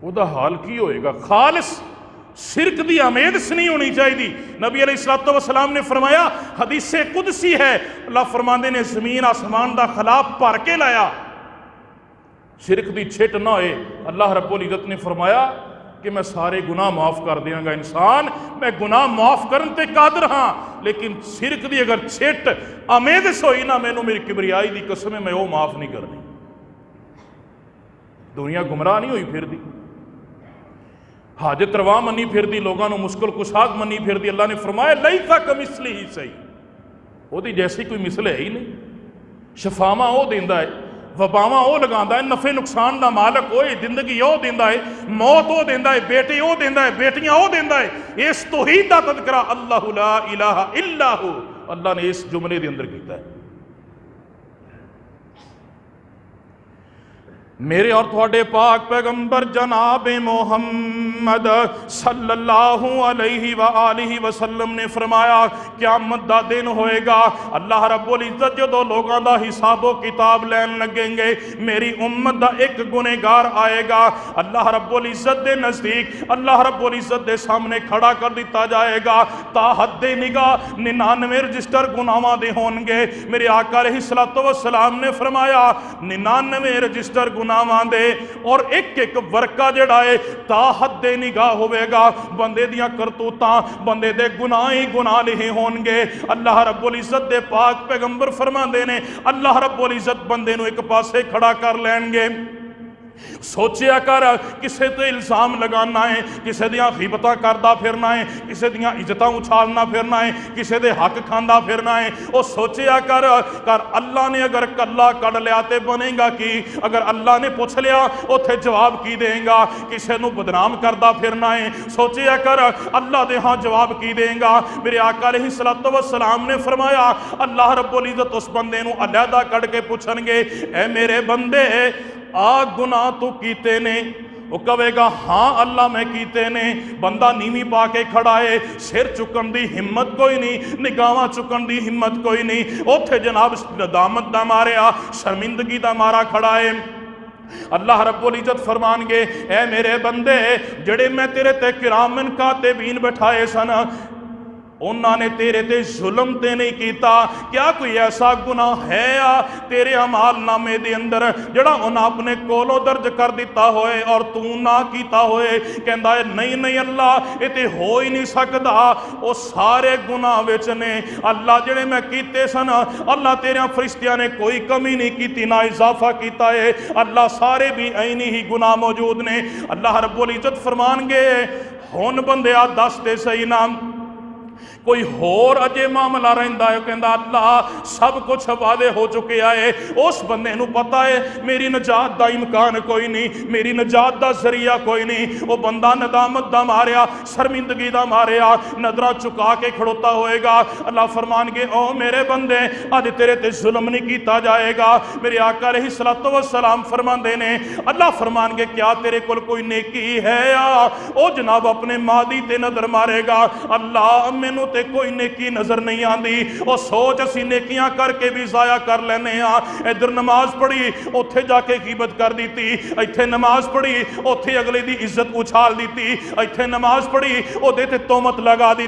उहदा हाल की होएगा। खालिस शिरक की आमेदस नहीं होनी चाहिए। नबी अलैहिस्सलातु वस्सलाम ने फरमाया, हदीसे कुदसी है, अल्लाह फरमाते ने जमीन आसमान का खिलाफ भर के लाया, शिरक की छिट ना होए। अल्लाह रब्बुल इज्जत ने फरमाया कि मैं सारे गुनाह माफ़ कर देंगा। इंसान मैं गुनाह माफ़ करन ते कादर हाँ, लेकिन शिरक की अगर छिट आमेदस होई ना, मैनू मेरी किबरियाई की कसम है मैं वो माफ़ नहीं करनी। दुनिया गुमराह नहीं हुई फिरदी, हाजत रवा मनी फिरदी, लोगों को मुश्किल कुशाक मनी फिरदी। अल्लाह ने फरमाया लैसा कमिसली ही सही, वो जैसी कोई मिसल है ही नहीं। शफावां वो देंदा है, वबावां वो लगांदा है, नफे नुकसान का मालक वो, जिंदगी वो देंदा है, मौत वो देंदा है, बेटे वो देंदा है, बेटियां वो देंदा है। इस तौहीद दा तज़किरा अल्लाहु ला इलाहा इल्ला हु अल्लाह ने इस जुमले के अंदर किया है। मेरे और थोड़े पाक पैगंबर जनाब मोहम्मद सल्लल्लाहु अलैहि व आलिहि वसल्लम ने फरमाया क़यामत दा दिन होएगा, अल्लाह रब्बुल इज्जत जो लोगों का हिसाबो किताब लैन लगेंगे, मेरी उम्मत दा एक गुनहगार आएगा, अल्लाह रब्बुल इज्जत के नज़दीक अल्लाह रब्बुल इज्जत के सामने खड़ा कर दिता जाएगा। ता हद्दे निगाह 99 रजिस्टर गुनाहां दे होंगे। मेरे आका अलैहिस्सलातु वस्सलाम ने फरमाया 99 रजिस्टर दे और एक एक वर्का जड़ा है ता हद्दे निगाह होवेगा। बंदे दियां करतूतां, बंदे दे गुनाह ही गुनाह लिखे होंगे। अल्लाह रब्बुल इज्जत दे पाक पैगंबर फरमांदे ने अल्लाह रब्बुल इज्जत बंदे नूं एक पासे खड़ा कर लैणगे। सोचिया कर किसे ते इल्जाम लगाना है, किसे दियां गिबतां करदा फिरना है, किसे दियां इज्जतां उछालना फिरना है, किसे दे हक खांदा फिरना है। वो सोचिया कर अल्लाह ने अगर कल्ला कड़ लिया तो बनेगा की? अगर अल्लाह ने पूछ लिया उथे जवाब की देगा? किसे नूं बदनाम करदा फिरना है, सोचिया कर अल्लाह दे हाँ जवाब की देगा? मेरे आका अलैहिस्सलातु वस्सलाम ने फरमाया अल्लाह रब्बुल इज्जत उस बंदे नूं अलहदा कड़ के पूछणगे, ए मेरे बंदे आ गुनाह तू कीते ने? वो कहेगा हाँ अल्लाह मैं कीते ने। बंदा नीवी पा के खड़ा है, सिर चुकन की हिम्मत कोई नहीं, निगाहां चुकन की हिम्मत कोई नहीं। उथे जनाब दामत दा मारिया शर्मिंदगी दा मारा खड़ा है। अल्लाह रब्बुल इज्जत फरमानगे, ए मेरे बंदे जड़े मैं तेरे ते किरामन कातिबीन बैठाए सन उन्होंने तेरे ते जुल्म ते नहीं किया। क्या कोई ऐसा गुनाह है या तेरे अमाल नामे दे अंदर जड़ा उन्हें अपने कोलों दर्ज कर दिता होए और तू ना किया होए? कहता है नहीं नहीं अल्लाह ये तो हो ही नहीं सकता, वो सारे गुनाह विच ने अल्लाह जड़े मैं कीते सन, अल्लाह तेरे फरिश्तियां ने कोई कमी नहीं की ना इजाफा किया है, अल्लाह सारे भी ऐनी ही गुनाह मौजूद ने। अल्लाह रब्बुल इज्जत फरमानगे हुण बंदिया दस दे सही नाम कोई होर अजे मामला रहिंदा है, कहंदा अल्लाह सब कुछ वादे हो चुके है, उस बंदे नूं पता है मेरी नजात दा इम्कान कोई नहीं, मेरी नजात दा जरिया कोई नहीं। वो बंदा नदामत दा मारिया, शर्मिंदगी दा मारिया नजरा चुका के खड़ोता होएगा। अल्लाह फरमानगे ओ मेरे बंदे अज तेरे ते जुल्म नहीं कीता जाएगा। मेरे आका अलैहिस्सलातु वस्सलाम फरमांदे ने, अल्लाह फरमानगे क्या तेरे कोल कोई नेकी है या? ओ जनाब अपने मादी ते नजर मारेगा, अल्लाह मैनू ते कोई नेकी नजर नहीं आती। और सोच असी नेकियां करके भी जाया कर लेने आ। इधर नमाज पढ़ी उत्थे जाके गिबत कर दी, इत्थे नमाज पढ़ी उत्थे अगले दी इज्जत उछाल दी, इत्थे नमाज पढ़ी ओदे ते तोहमत लगा दी,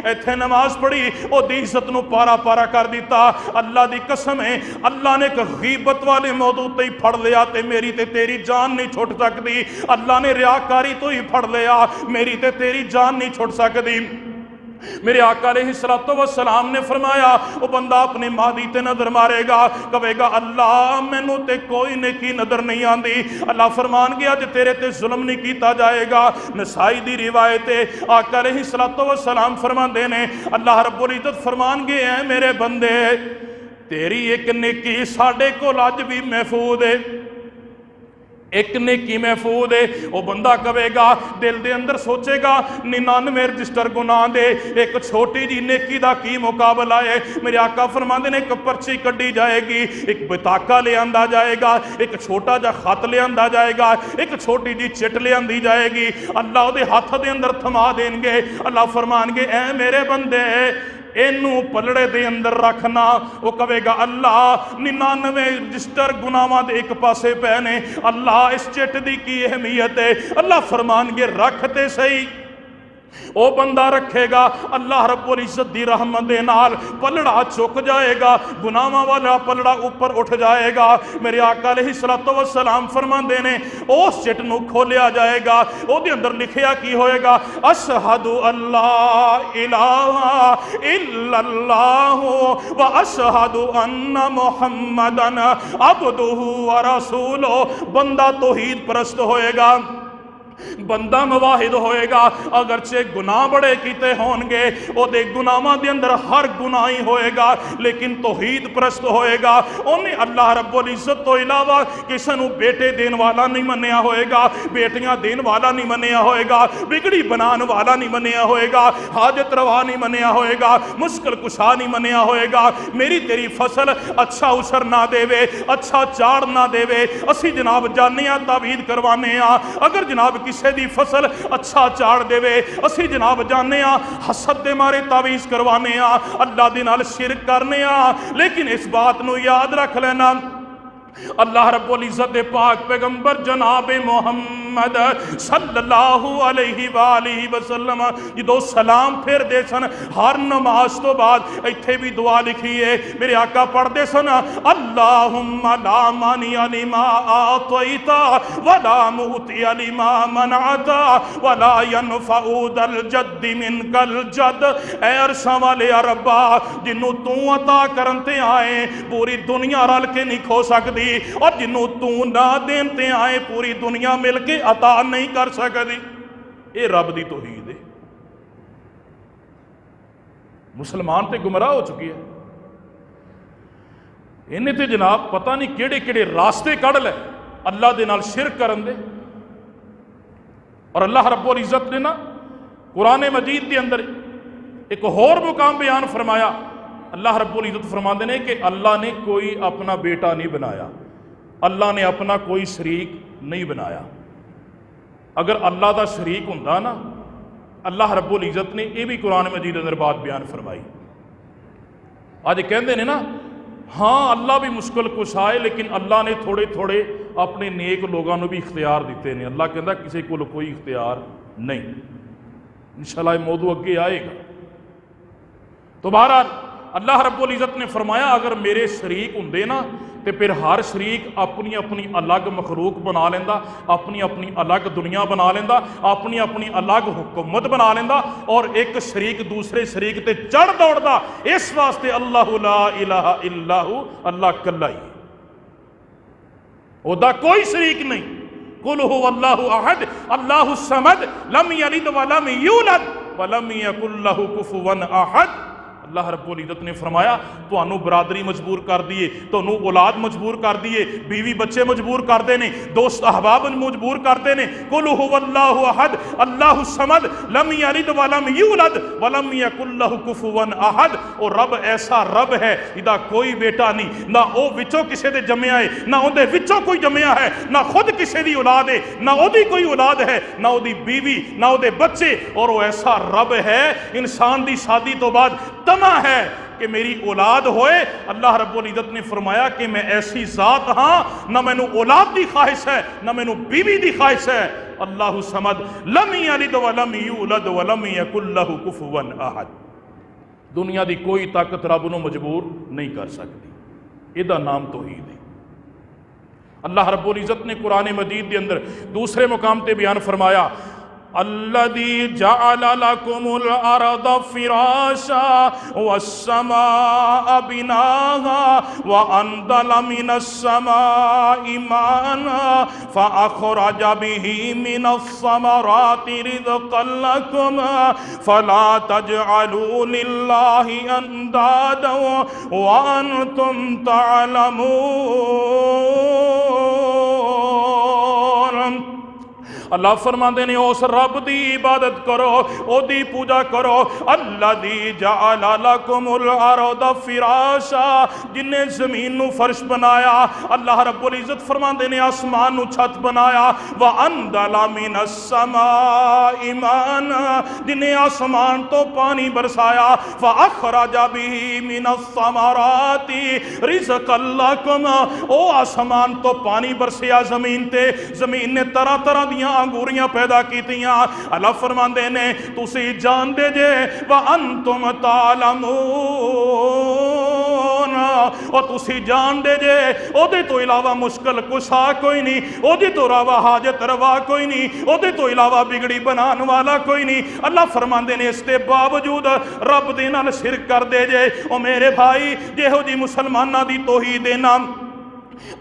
इत्थे नमाज पढ़ी ओदी इज्जत नू पारा पारा कर दिता। अल्लाह दी कसम है अल्लाह ने एक गिबत वाले मौजू ते ही फड़ लिया ते मेरी ते तेरी जान नहीं छुट सकती। अल्लाह ने रियाकारी तो ही फड़ लिया, मेरी ते तेरी जान नहीं छुट सकती। मेरे आका अलैहिस्सलातु वस्सलाम ने फरमाया वो बंदा अपनी मादी ते नजर मारेगा, कहेगा अल्लाह मैनू ते कोई नेकी नजर नहीं आती। अल्लाह फरमान गया अज तेरे ते जुल्म नहीं किया जाएगा। नसाई दी रिवायत है, आका अलैहिस्सलातु वस्सलाम फरमाते ने अल्लाह रब्बुल इज्जत फरमान गए हैं मेरे बंदे तेरी एक नेकी साडे कोल अज भी महफूज है, एक नेकी महफूज है। वह बंदा कहेगा दिल दे अंदर सोचेगा 99 रजिस्टर गुनाह दे एक छोटी जी नेकी दा की मुकाबला है। मेरे आका फरमाते ने एक पर्ची कड्डी जाएगी, एक बताका ले आंदा जाएगा, एक छोटा जा खत ले आंदा जाएगा, एक छोटी जी चिट ले आंदी जाएगी। अल्लाह उहदे हथ दे अंदर थमा देंगे। अल्लाह फरमानगे ऐ मेरे बंदे इनू पलड़े दे अंदर रखना। वो कहेगा अल्लाह 99 रजिस्टर गुनाहां दे एक पासे पे ने, अल्लाह इस चिट दी की अहमियत है? अल्लाह फरमानगे रख ते सही। वो बंदा रखेगा, अल्लाह रब्बुल इज्जत दी रहमत दे नाल पलड़ा चुक जाएगा, गुनाहां वाला पलड़ा ऊपर उठ जाएगा। मेरे आका अलैहिस्सलातु वस्सलाम फरमांदे ने उस चिट नूं खोलिया जाएगा, ओहदे अंदर लिखिया की होएगा अशहदु अल्ला इलाहा इल्लल्लाहु व अशहदु अन्ना मुहम्मदन अब्दुहु व रसूलुहु। बंदा तौहीद परस्त होएगा, बंदा मुवाहिद होएगा। अगरचे गुनाह बड़े किते होंगे, ओदे गुनाहां दे अंदर हर गुनाह ही होएगा, लेकिन तौहीद परस्त होएगा। उन्हें अल्लाह रब्बुल इज्जत तो इलावा किसी नूं बेटे देने वाला नहीं मन्निया होएगा, बेटियां देने वाला नहीं मन्निया होएगा, बिगड़ी बनाने वाला नहीं मन्निया होएगा, हाजत रवा नहीं मन्निया होएगा, मुश्किल कुशा नहीं मन्निया होएगा। मेरी तेरी फसल अच्छा उसर ना देवे, अच्छा चाड़ ना देवे, असी जनाब जाने तावीद करवाने आ। अगर जनाब किसी दी फसल अच्छा चाड़ देवे, असी जनाब जाने हसद दे मारे तावीज़ करवाने अल्लाह दे नाल शिरक करने। लेकिन इस बात नूं याद रख लेना अल्लाह रब्बुल इज्जत दे पाक पैगंबर जनाब मुहम्मद सल्लल्लाहु अलैहि वालिहि वसल्लम जो सलाम फेर दे सन हर नमाज तो बाद इत्थे भी दुआ लिखी है। मेरे आका पढ़ते सन अल्लाहुम्मा ला मानिया लिमा आतैता वला मुतिया लिमा मनाता वला यनफउ दल जद्द मिनकल जद। ऐ अरशां वाले रब्बा जिन्नू तू अता करन ते आए पूरी दुनिया रल के नहीं खो सकती, और जिन्हों तू ना देन ते आए पूरी दुनिया मिल के अता नहीं कर सकती। ये रब दी तौहीद है। मुसलमान ते गुमराह हो चुकी है, इन्हें ते जनाब पता नहीं केड़े केड़े रास्ते कढ़ ले अल्लाह दे नाल शिरक करन दे। और अल्लाह रब्बुल इज्जत ने ना कुरान मजीद के अंदर एक होर मुकाम बयान फरमाया। अल्लाह रब्बुल इज्जत फरमाते हैं कि अल्लाह ने कोई अपना बेटा नहीं बनाया, अल्लाह ने अपना कोई शरीक नहीं बनाया। अगर अल्लाह का शरीक होंदा ना, अल्लाह रब्बुल इज्जत ने यह भी कुरान मजीद अंदर बात बयान फरमाई। अज कहते हैं ना हाँ अल्लाह भी मुश्किल कुछ आए, लेकिन अल्लाह ने थोड़े थोड़े अपने नेक लोगों को भी इख्तियार दिते हैं। अल्लाह कहता किसी को कोई इख्तियार नहीं। इंशाअल्लाह मौजू अगे आएगा। तो बहरहाल अल्लाह रब्बुल इज्जत ने फरमाया अगर मेरे शरीक होंदे ना तो फिर हर शरीक अपनी अपनी अलग मखलूक बना लेंदा, अपनी अपनी अलग दुनिया बना लेंदा, अपनी अपनी अलग हुकूमत बना लेंदा, और एक शरीक दूसरे शरीक ते चढ़ दौड़दा। इस वास्ते अल्लाहु ला इलाहा इल्लाहु, अल्लाह कल्ला ही, ओदा कोई शरीक नहीं। कुल हुवल्लाहु अहद अल्लाहु समद लम यलिद वलम यूलद। वलम यकुल लहु कुफुवन अहद। अल्लाह रब्बुल इज़्ज़त ने फरमाया तुहानू बरादरी मजबूर कर दिए, तुहानू औलाद मजबूर कर दिए, बीवी बच्चे मजबूर करते ने, दोस्त अहबाब मजबूर करते ने। कुल हुवल्लाहु अहद अल्लाहु समद लम यलिद वलम यूलद वलम यकुल लहु कुफुवन अहद। और रब ऐसा रब है इहदा कोई बेटा नहीं, ना वो विचों किसी दे जम्मिया है, ना उहदे विचों कोई जम्मिया है, ना खुद किसी दी औलाद है, ना ओदी कोई औलाद है, ना ओदी बीवी, ना ओदे बच्चे। और वो ऐसा रब है इंसान दी शादी तो बाद तमा है कि मेरी औलाद होए। अल्लाह रब्बुल इज़्ज़त ने फरमाया कि मैं ऐसी ज़ात हाँ, ना मैनू औलाद दी ख्वाहिश है, ना मैनू बीवी दी ख्वाहिश है। अल्लाहु समद लम यलिद वलम यूलद वलम यकुल लहु कुफुवन अहद। दुनिया दी कोई ताकत रब नूं मजबूर नहीं कर सकती। इहदा नाम तौहीद है। अल्लाह रब्बुल इज़्ज़त ने कुरान मजीद के अंदर दूसरे मुकाम पे बयान फरमाया अल्लज़ी जअल लकुमुल अर्द फिराशा वस्समाअ बिनाहा व अंज़ल मिनस समाइ माअन फअखरज बिही मिनस समराति रिज़क़न लकुम फला तजअलू लिल्लाहि अंदादा व अंतुम तअलमून। अल्लाह फरमाते ने उस रब की इबादत करो, ओदी पूजा करो। अल्लज़ी जअल लकुमुल अर्द फिराशा, जिन्हें जमीन नू फर्श बनाया। अल्लाह रब्बुल इज़्ज़त फरमाते ने आसमान नू छत बनाया। व अंज़ल मिनस समाइ माअन, जिन्हें आसमान तो पानी बरसाया। फ़अख़रज बिही मिनस समराति रिज़क़न लकुम, ओ आसमान तो पानी बरसिया जमीन ते, जमीन ने तरह तरह दियां अंगूरियां पैदा कीतियां। अल्लाह फरमांदे ने तुसी जानदे जे व अंतुम तालमून, और तुसी जानदे जे ओदे तो इलावा मुश्किल कुशा कोई नहीं, ओदे तो इलावा हाजत रवा कोई नहीं, ओदे तो इलावा बिगड़ी बनाने वाला कोई नहीं। अल्लाह फरमांदे ने इसके बावजूद रब दे नाल शिरक कर दे जे। ओ मेरे भाई जेहो जी मुसलमाना दी तौहीद दे नाम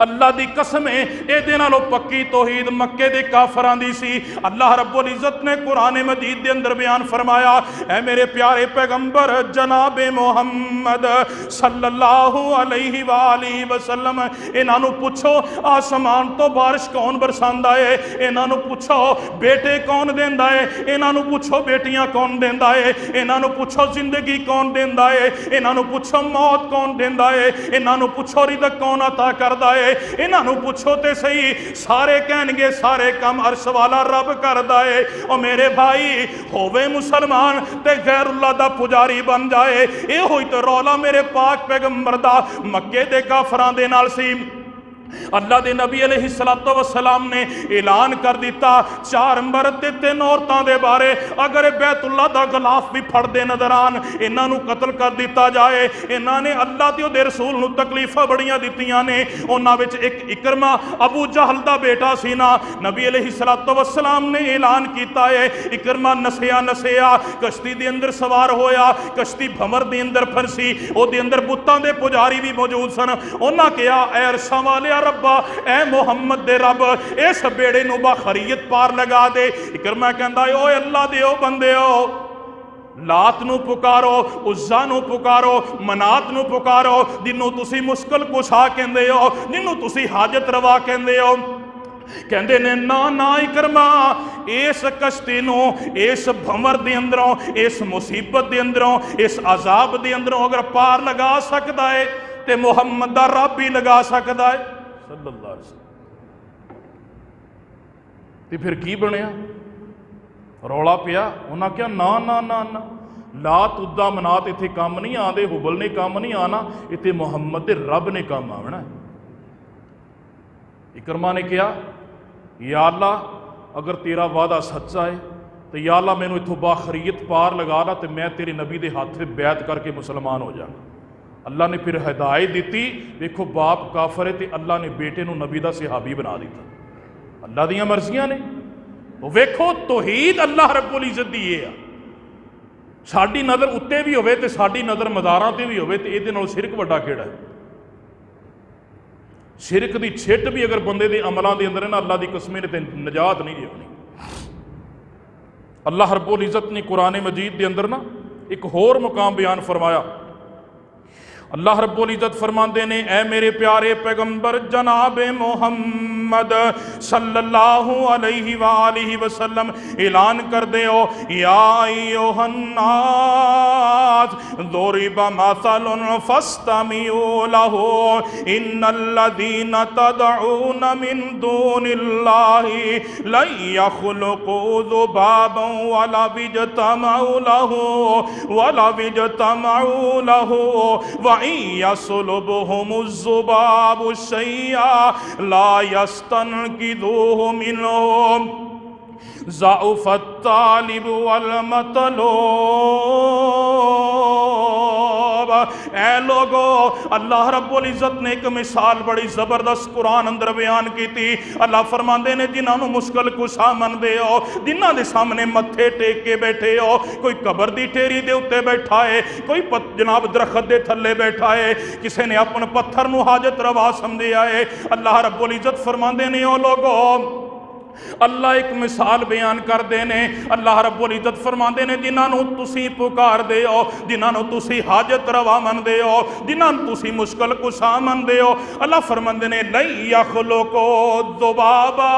अल्लाह दी कसम है इहदे नालों पक्की तौहीद मक्के दे काफरां दी सी। अल्लाह रब्बुल इज़्ज़त ने कुरान मजीद दे अंदर बयान फरमाया, ऐ मेरे प्यारे पैगंबर जनाब मोहम्मद सल्लल्लाहु अलैहि वालिहि वसल्लम, इन्हां नूं पुछो आसमान तो बारिश कौन बरसांदा है, इन्हां नूं पुछो बेटे कौन देंदा है, इन्हां नूं पुछो बेटियां कौन देंदा है, इन्हां नूं पुछो जिंदगी कौन देंदा है, इन्हां नूं पुछो मौत कौन देंदा है, इन्हां नूं पुछो रिज़्क़ कौन अता करदा है। इन्हों पुछो तो सही, सारे कहणगे सारे काम अर्श वाला रब करदा है। और मेरे भाई होवे मुसलमान ते गैरुल्लाह दा पुजारी बन जाए, ये होई तो रौला मेरे पाक पैगंबर दा मक्के दे काफरां दे नाल सी। अल्लाह के नबी अलैहिस्सलातु वस्सलाम ने ऐलान कर दिता 4 मर्द ते 3 औरतों के बारे, अगर बैतुल्लाह का गलाफ भी फड़ते नजर आन इन्हों कतल कर दिता जाए। इन्होंने अल्लाह ते उहदे रसूल नूं तकलीफां बड़ियां दित्तियां ने। उन्हां विच एक इकरमा अबू जहल का बेटा सी ना, नबी अलैहिस्सलातु वस्सलाम ने ऐलान किया है इकरमा नसिया नसिया कश्ती के अंदर सवार होया, कश्ती भंवर के अंदर फरसी, उहदे अंदर बुतां दे पुजारी भी मौजूद सन। उन्हां कहा ऐ अरशां वालिया रब्बा, ए मोहम्मद दे रब, इस बेड़े नूं बाखरीयत पार लगा दे। इकरमा कहंदा ओए अल्लाह दे ओ बंदेओ, लात नूं पुकारो, उज़्ज़ा नूं पुकारो, मनात नूं पुकारो, जिन्हों तुसी मुश्किल कुशा कहंदे हो, जिन्हों तुसी हाजत रवा कहंदे हो। कहंदे ने ना ना इकरमा, इस कश्ती नूं इस भंवर दे अंदरों, इस मुसीबत दे अंदरों, इस अजाब दे अंदरों अगर पार लगा सकदा है ते मुहम्मद दा रब भी लगा सकदा है सल्लल्लाहु अलैहि वसल्लम। ते फिर की बनया, रौला पिया। उन्हें क्या ना ना ना ना, लात उद्दा मनात इत्थे काम नहीं आते, हुबल ने काम नहीं आना, इत्थे मुहम्मद दे रब ने काम आना है। इकरमा ने कहा या अल्लाह अगर तेरा वादा सच्चा है तो या अल्लाह मैनू इत्थों बाखरीयत पार लगा ला, तो मैं तेरे नबी के हाथ से बैत करके मुसलमान हो जाऊँ। अल्लाह ने फिर हिदायत दी। देखो बाप काफर है तो अल्लाह ने बेटे नूं नबी दा सहाबी बना दिता। अल्लाह दियां मर्जियां ने। तो वेखो तौहीद अल्लाह रब्बुल इज़्ज़त दी ये आ। साडी नज़र उत्ते भी होवे ते साडी नज़र मज़ारां ते भी होवे, ते इहदे नाल शिरक वड्डा किहड़ा है। शिरक दी छिट भी अगर बंदे दे अमलों के अंदर है ना, अल्लाह की कसम ने ते निजात नहीं होनी। अल्लाह रब्बुल इज़्ज़त ने कुरान मजीद के अंदर ना एक होर मुकाम बयान फरमाया। अल्लाह रब्बुल इज़्ज़त फरमाते ने, ऐ मेरे प्यारे पैगंबर जनाब मोहम्मद सल्लल्लाहु अलैहि वालिहि वसल्लम ऐलान कर दे ओ, या अय्युहन्नास दुरिबा मसलुन फस्तमिऊ लहू इन्नल्लज़ीना तदऊन मिन दूनिल्लाहि लन यख़्लुक़ू ज़ुबाबन वला बिजतमऊ लहू व यसलुबहुमुज़्ज़ुबाबु शय्या ला यस्तनकिदूहु मिन्हु ज़अफ़त तालिब वल मतलूब। ऐ लोगो, अल्लाह रब्बुल इज़्ज़त ने एक मिसाल बड़ी ज़बरदस्त कुरान अंदर बयान की थी। अल्लाह फरमाते ने, जिन्होंने मुश्किल कुशा मनते हो, जिन्हों के सामने मत्थे टेक के बैठे हो, कोई कबर की ढेरी के उत्ते बैठा है, कोई जनाब दरखत के थले बैठा है, किसी ने अपने पत्थर नूं हाजत रवा समझिया है। अल्लाह रब्बुल इज़्ज़त फरमाते ने, ओ लोगो, अल्लाह एक मिसाल बयान करते हैं। अल्लाह रब्बुल इज़्ज़त फरमाते ने, जिन्होंने तुसी पुकारते हो, जिन्होंने तुसी हाजत रवा मनते हो, जिन्होंने तुसी मुश्किल कुशा मनते हो, अल्लाह फरमाते ने, लन यख़्लुक़ू ज़ुबाबा,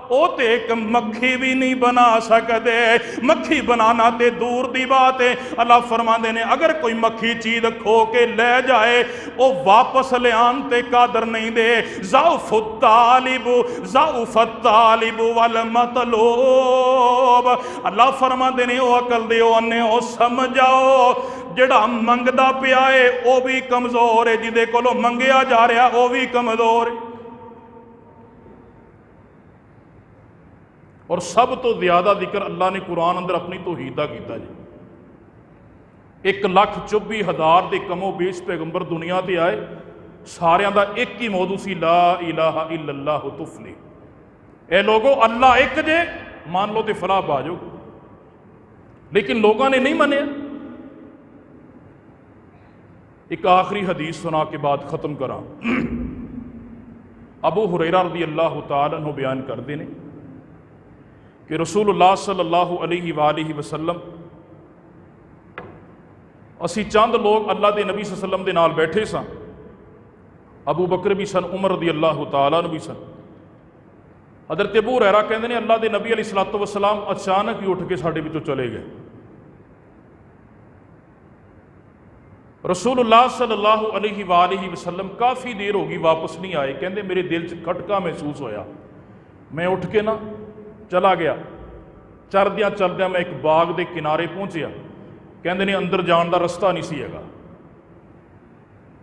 वो तो एक मक्खी भी नहीं बना सकते। मक्खी बनाना तो दूर की बात है। अल्लाह फरमाते ने, अगर कोई मक्खी चीज खो के ले जाए, वो वापस लियान ते कादर नहीं दे। ज़अफ़त तालिबु वल मतलूब। अल्लाह फरमाते ने, वो अकल दे अन्ने हो समझाओ, जिहड़ा मंगदा पिया है वह भी कमज़ोर है, जिहदे कोलों मंगिया जा रहा वह भी कमज़ोर है। और सब तो ज्यादा जिक्र अल्लाह ने कुरान अंदर अपनी तौहीद दा कीता जी। 1,24,000 के कमो बेश पैगंबर दुनिया ते आए, सारियां दा एक ही मौजू सी, ला इलाहा इल्लल्लाह तुफलिह। ए लोगो, अल्लाह एक जे मान लो तो फलाह बाजो, लेकिन लोगों ने नहीं मनिया। एक आखिरी हदीस सुना के बाद खत्म करा। अबू हुरैरा रज़ी अल्लाह तआला अन्हु बयान करते हैं कि रसूलुल्लाह सल्लल्लाहु अलैहि वालिहि वसल्लम, असी चंद लोग अल्लाह के नबी सल्लल्लाहु अलैहि वसल्लम के नाल बैठे सा। अबू बकर भी सन, उमर रज़ी अल्लाह तआला अन्हु भी सन। हज़रत अबू हुरैरा कहते हैं, अल्लाह के नबी अलैहिस्सलातु वस्सलाम अचानक ही उठ के साडे विचों चले गए। रसूलुल्लाह सल्लल्लाहु अलैहि वालिहि वसल्लम काफ़ी देर हो गई वापस नहीं आए। कहते मेरे दिल च खटका महसूस होया, मैं उठ के ना चला गया। चलद्या चलद्या मैं एक बाग के किनारे पहुंचया। कहते ने अंदर जाने का रस्ता नहीं सी हैगा।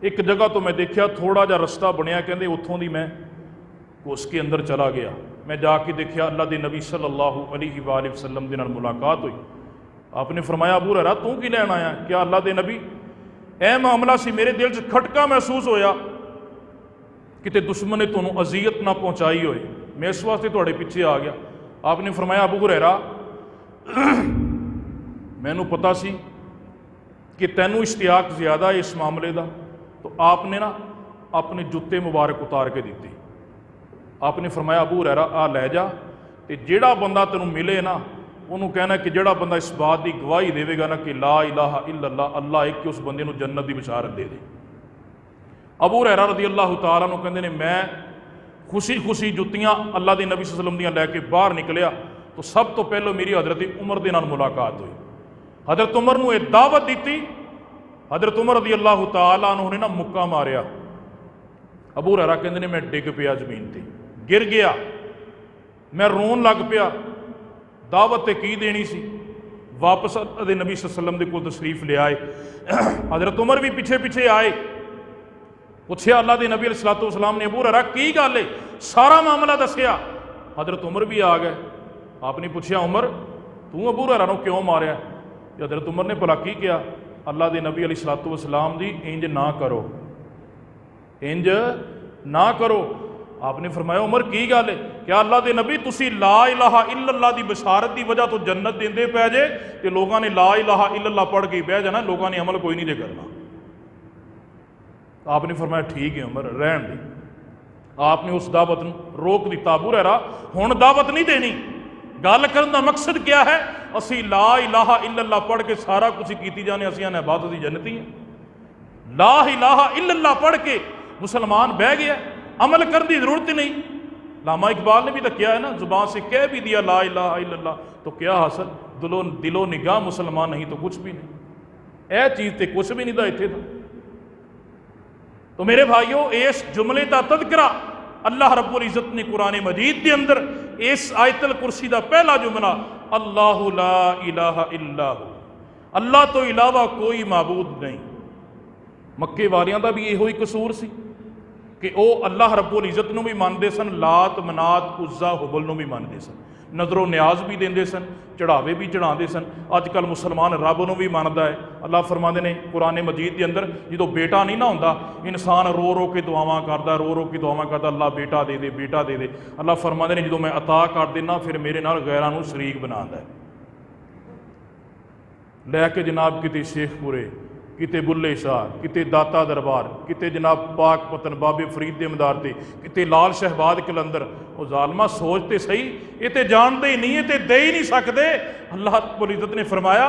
एक जगह तो मैं देखा थोड़ा जा रस्ता बनया, कहते उत्थों दी मैं घुस के अंदर चला गया। मैं जाके देखा अल्लाह के नबी सल्लल्लाहु अलैहि वसल्लम के नाल मुलाकात हुई। आपने फरमाया, अबू हुरैरा तू की लैन आया? क्या अल्लाह के नबी, ऐ मामला सी, मेरे दिल च खटका महसूस होया, किते दुश्मन ने तुहानूं अजियत ना पहुँचाई होए, मैं इस वास्ते तुहाडे पिछे आ गया। आपने फरमाया, अबू हुरैरा मैनू पता सी कि तैनू इश्तियाक ज़्यादा है इस मामले का, तो आपने ना अपने जुत्ते मुबारक उतार के दिते। आपने फरमाया, अबू हुरैरा आ लै जा, तो जिहड़ा बंदा तैनू मिले ना उन्होंने कहना कि जिहड़ा बंदा इस बात की गवाही देगा ना कि ला इलाहा इल्लल्लाह, अल्लाह एक, कि उस बंदे नूं जन्नत की बशारत दे दे। अबू हुरैरा रज़ी अल्लाह तआला अन्हु कहते हैं, मैं खुशी खुशी जुत्तियां अल्लाह के नबी सल्लल्लाहु अलैहि वसल्लम दियां लैके बाहर निकलिया, तो सब तो पहले मेरी हज़रत उमर के नाल मुलाकात हुई। हज़रत उमर नूं एक दावत दी। हज़रत उमर रज़ी अल्लाह तआला अन्हु ने ना मुक्का मारिया। अबू हुरैरा कहते हैं, मैं डिग पिया जमीन पर, गिर गया, मैं रोन लग पिया। दावत ते की देनी सी, वापस अल्लाह के नबी सल्लल्लाहु अलैहि वसल्लम दे कोल तशरीफ ले आए। हज़रत उमर भी पिछे पिछे आए। पूछया अल्लाह के नबी अलैहिस्सलातु वस्सलाम ने, अबू हुरैरा की गल है? सारा मामला दसिया। हज़रत उमर भी आ गए। आपने पूछया, उमर तू अबू हुरैरा नूं क्यों मारिया? हज़रत उमर ने भला की किया? अल्लाह के नबी अलैहिस्सलातु वस्सलाम दी इंज ना करो, इंज ना करो। आपने फरमाया, उमर की गल है? क्या अल्लाह के नबी तुसी ला इलाहा इल्लल्लाह की बशारत की वजह तो जन्नत देंदे पै जे, तो लोगों ने ला इलाहा इल्लल्लाह पढ़ के बह जाना, लोगों ने अमल कोई नहीं जे करना। आपने फरमाया, ठीक है उमर, रहन दी। आपने उस दावत रोक दिता। अबू हुरैरा हुण दावत नहीं देनी। गल करने का मकसद क्या है? असी ला इलाहा इल्लल्लाह पढ़ के सारा कुछ कीती जाने, असी आने बात असी जन्नती हैं। ला इलाहा इल्लल्लाह पढ़ के मुसलमान बह गया, अमल करने की जरूरत ही नहीं। लामा इकबाल ने भी तो किया है ना, जुबान से कह भी दिया ला इलाहा इल्लल्लाह, तो क्या हासिल, दिलो निगाह मुसलमान नहीं तो कुछ भी नहीं। यह चीज़ तो कुछ भी नहीं था इत्थे तो। तो मेरे भाइयों, इस जुमले का तज़किरा अल्लाह रब्बुल इज़्ज़त ने कुरान मजीद के अंदर इस आयतल कुर्सी का पहला जुमला अल्लाहु ला इलाहा इल्ला हु, अल्लाह तो इलावा कोई माबूद नहीं। मक्के वालियां दा भी इहो ही कसूर सी कि वह अल्लाह रब्बुल इज़्ज़त नूं भी मानते सन, लात मनात उज़्ज़ा हुबल नूं भी मानते सन, नज़रो न्याज भी देंदे सन, चढ़ावे भी चढ़ाते सन। अजकल मुसलमान रब नूं भी मानता है। अल्लाह फरमाते ने कुरान मजीद के अंदर, जो बेटा नहीं ना होंदा, इंसान रो रो के दुआवां करदा, रो रो के दुआवां करदा, अल्लाह बेटा दे दे, बेटा दे दे। अल्लाह फरमाते ने जो मैं अता कर देना फिर मेरे नाल गैरां नूं शरीक बनांदा है। लैके जनाब किते शेखपुरे, किते बुल्ले शाह, किते दाता दरबार, किते जनाब पाक पतन बाबे फरीद दे मदार ते, किते लाल शहबाद कलंदर। वो जालमा सोचते सही, ये तो जानते ही नहीं, ये तो दे ही नहीं सकते। अल्लाह रब्बुल इज़्ज़त ने फरमाया।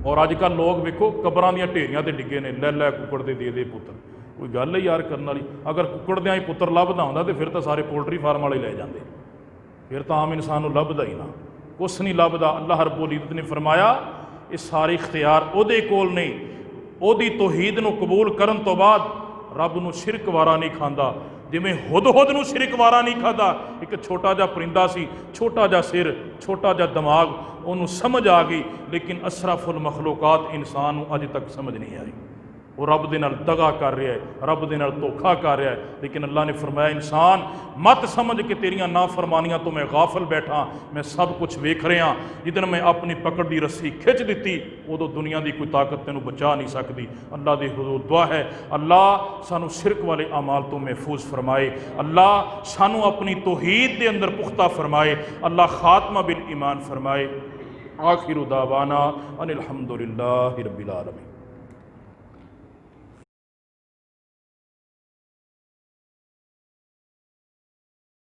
और अजकल लोग वेखो कबरां दियां ढेरियां ते डिगे ने, लै कुकड़ दे पुत्र। कोई गल है यार करने वाली? अगर कुकड़ दियां ही पुत्र लभदा हुंदा तो फिर तो सारे पोल्ट्री फार्म वाले लै जाते, फिर तो आम इंसान नूं लभदा ही ना, कुछ नहीं लभदा। अल्लाह रब्बुल इज़्ज़त ने फरमाया ये सारे इख्तियार उहदे कोल नहीं, उहदी तौहीद नूं कबूल करन तो बाद रब नूं शिरक वारा नहीं खांदा, जिवें हुदहुद नूं शिरक वारा नहीं खाता। एक छोटा जा परिंदा सी, छोटा जा सिर, छोटा जा दिमाग, उन्होंने समझ आ गई, लेकिन अशरफुल मखलूकात इंसान नूं अज तक समझ नहीं आई। वो रब दे नाल दगा कर रहा है, रब दे नाल धोखा कर रहा है। लेकिन अल्लाह ने फरमाया इंसान मत समझ के तेरियां नाफरमानियां तो मैं गाफिल बैठा, मैं सब कुछ वेख रहा। जिदन मैं अपनी पकड़ की रस्सी खिंच दी उदों दुनिया की कोई ताकत तेनों बचा नहीं सकती। अल्लाह दे हुजूर दुआ है अल्लाह सानू शिरक वाले अमाल तो महफूज फरमाए, अल्लाह सानू अपनी तौहीद के अंदर पुख्ता फरमाए, अल्लाह खात्मा बिल ईमान फरमाए। आखिरु दावाना अनिल हम्दुलिल्लाहि रब्बिल आलमीन।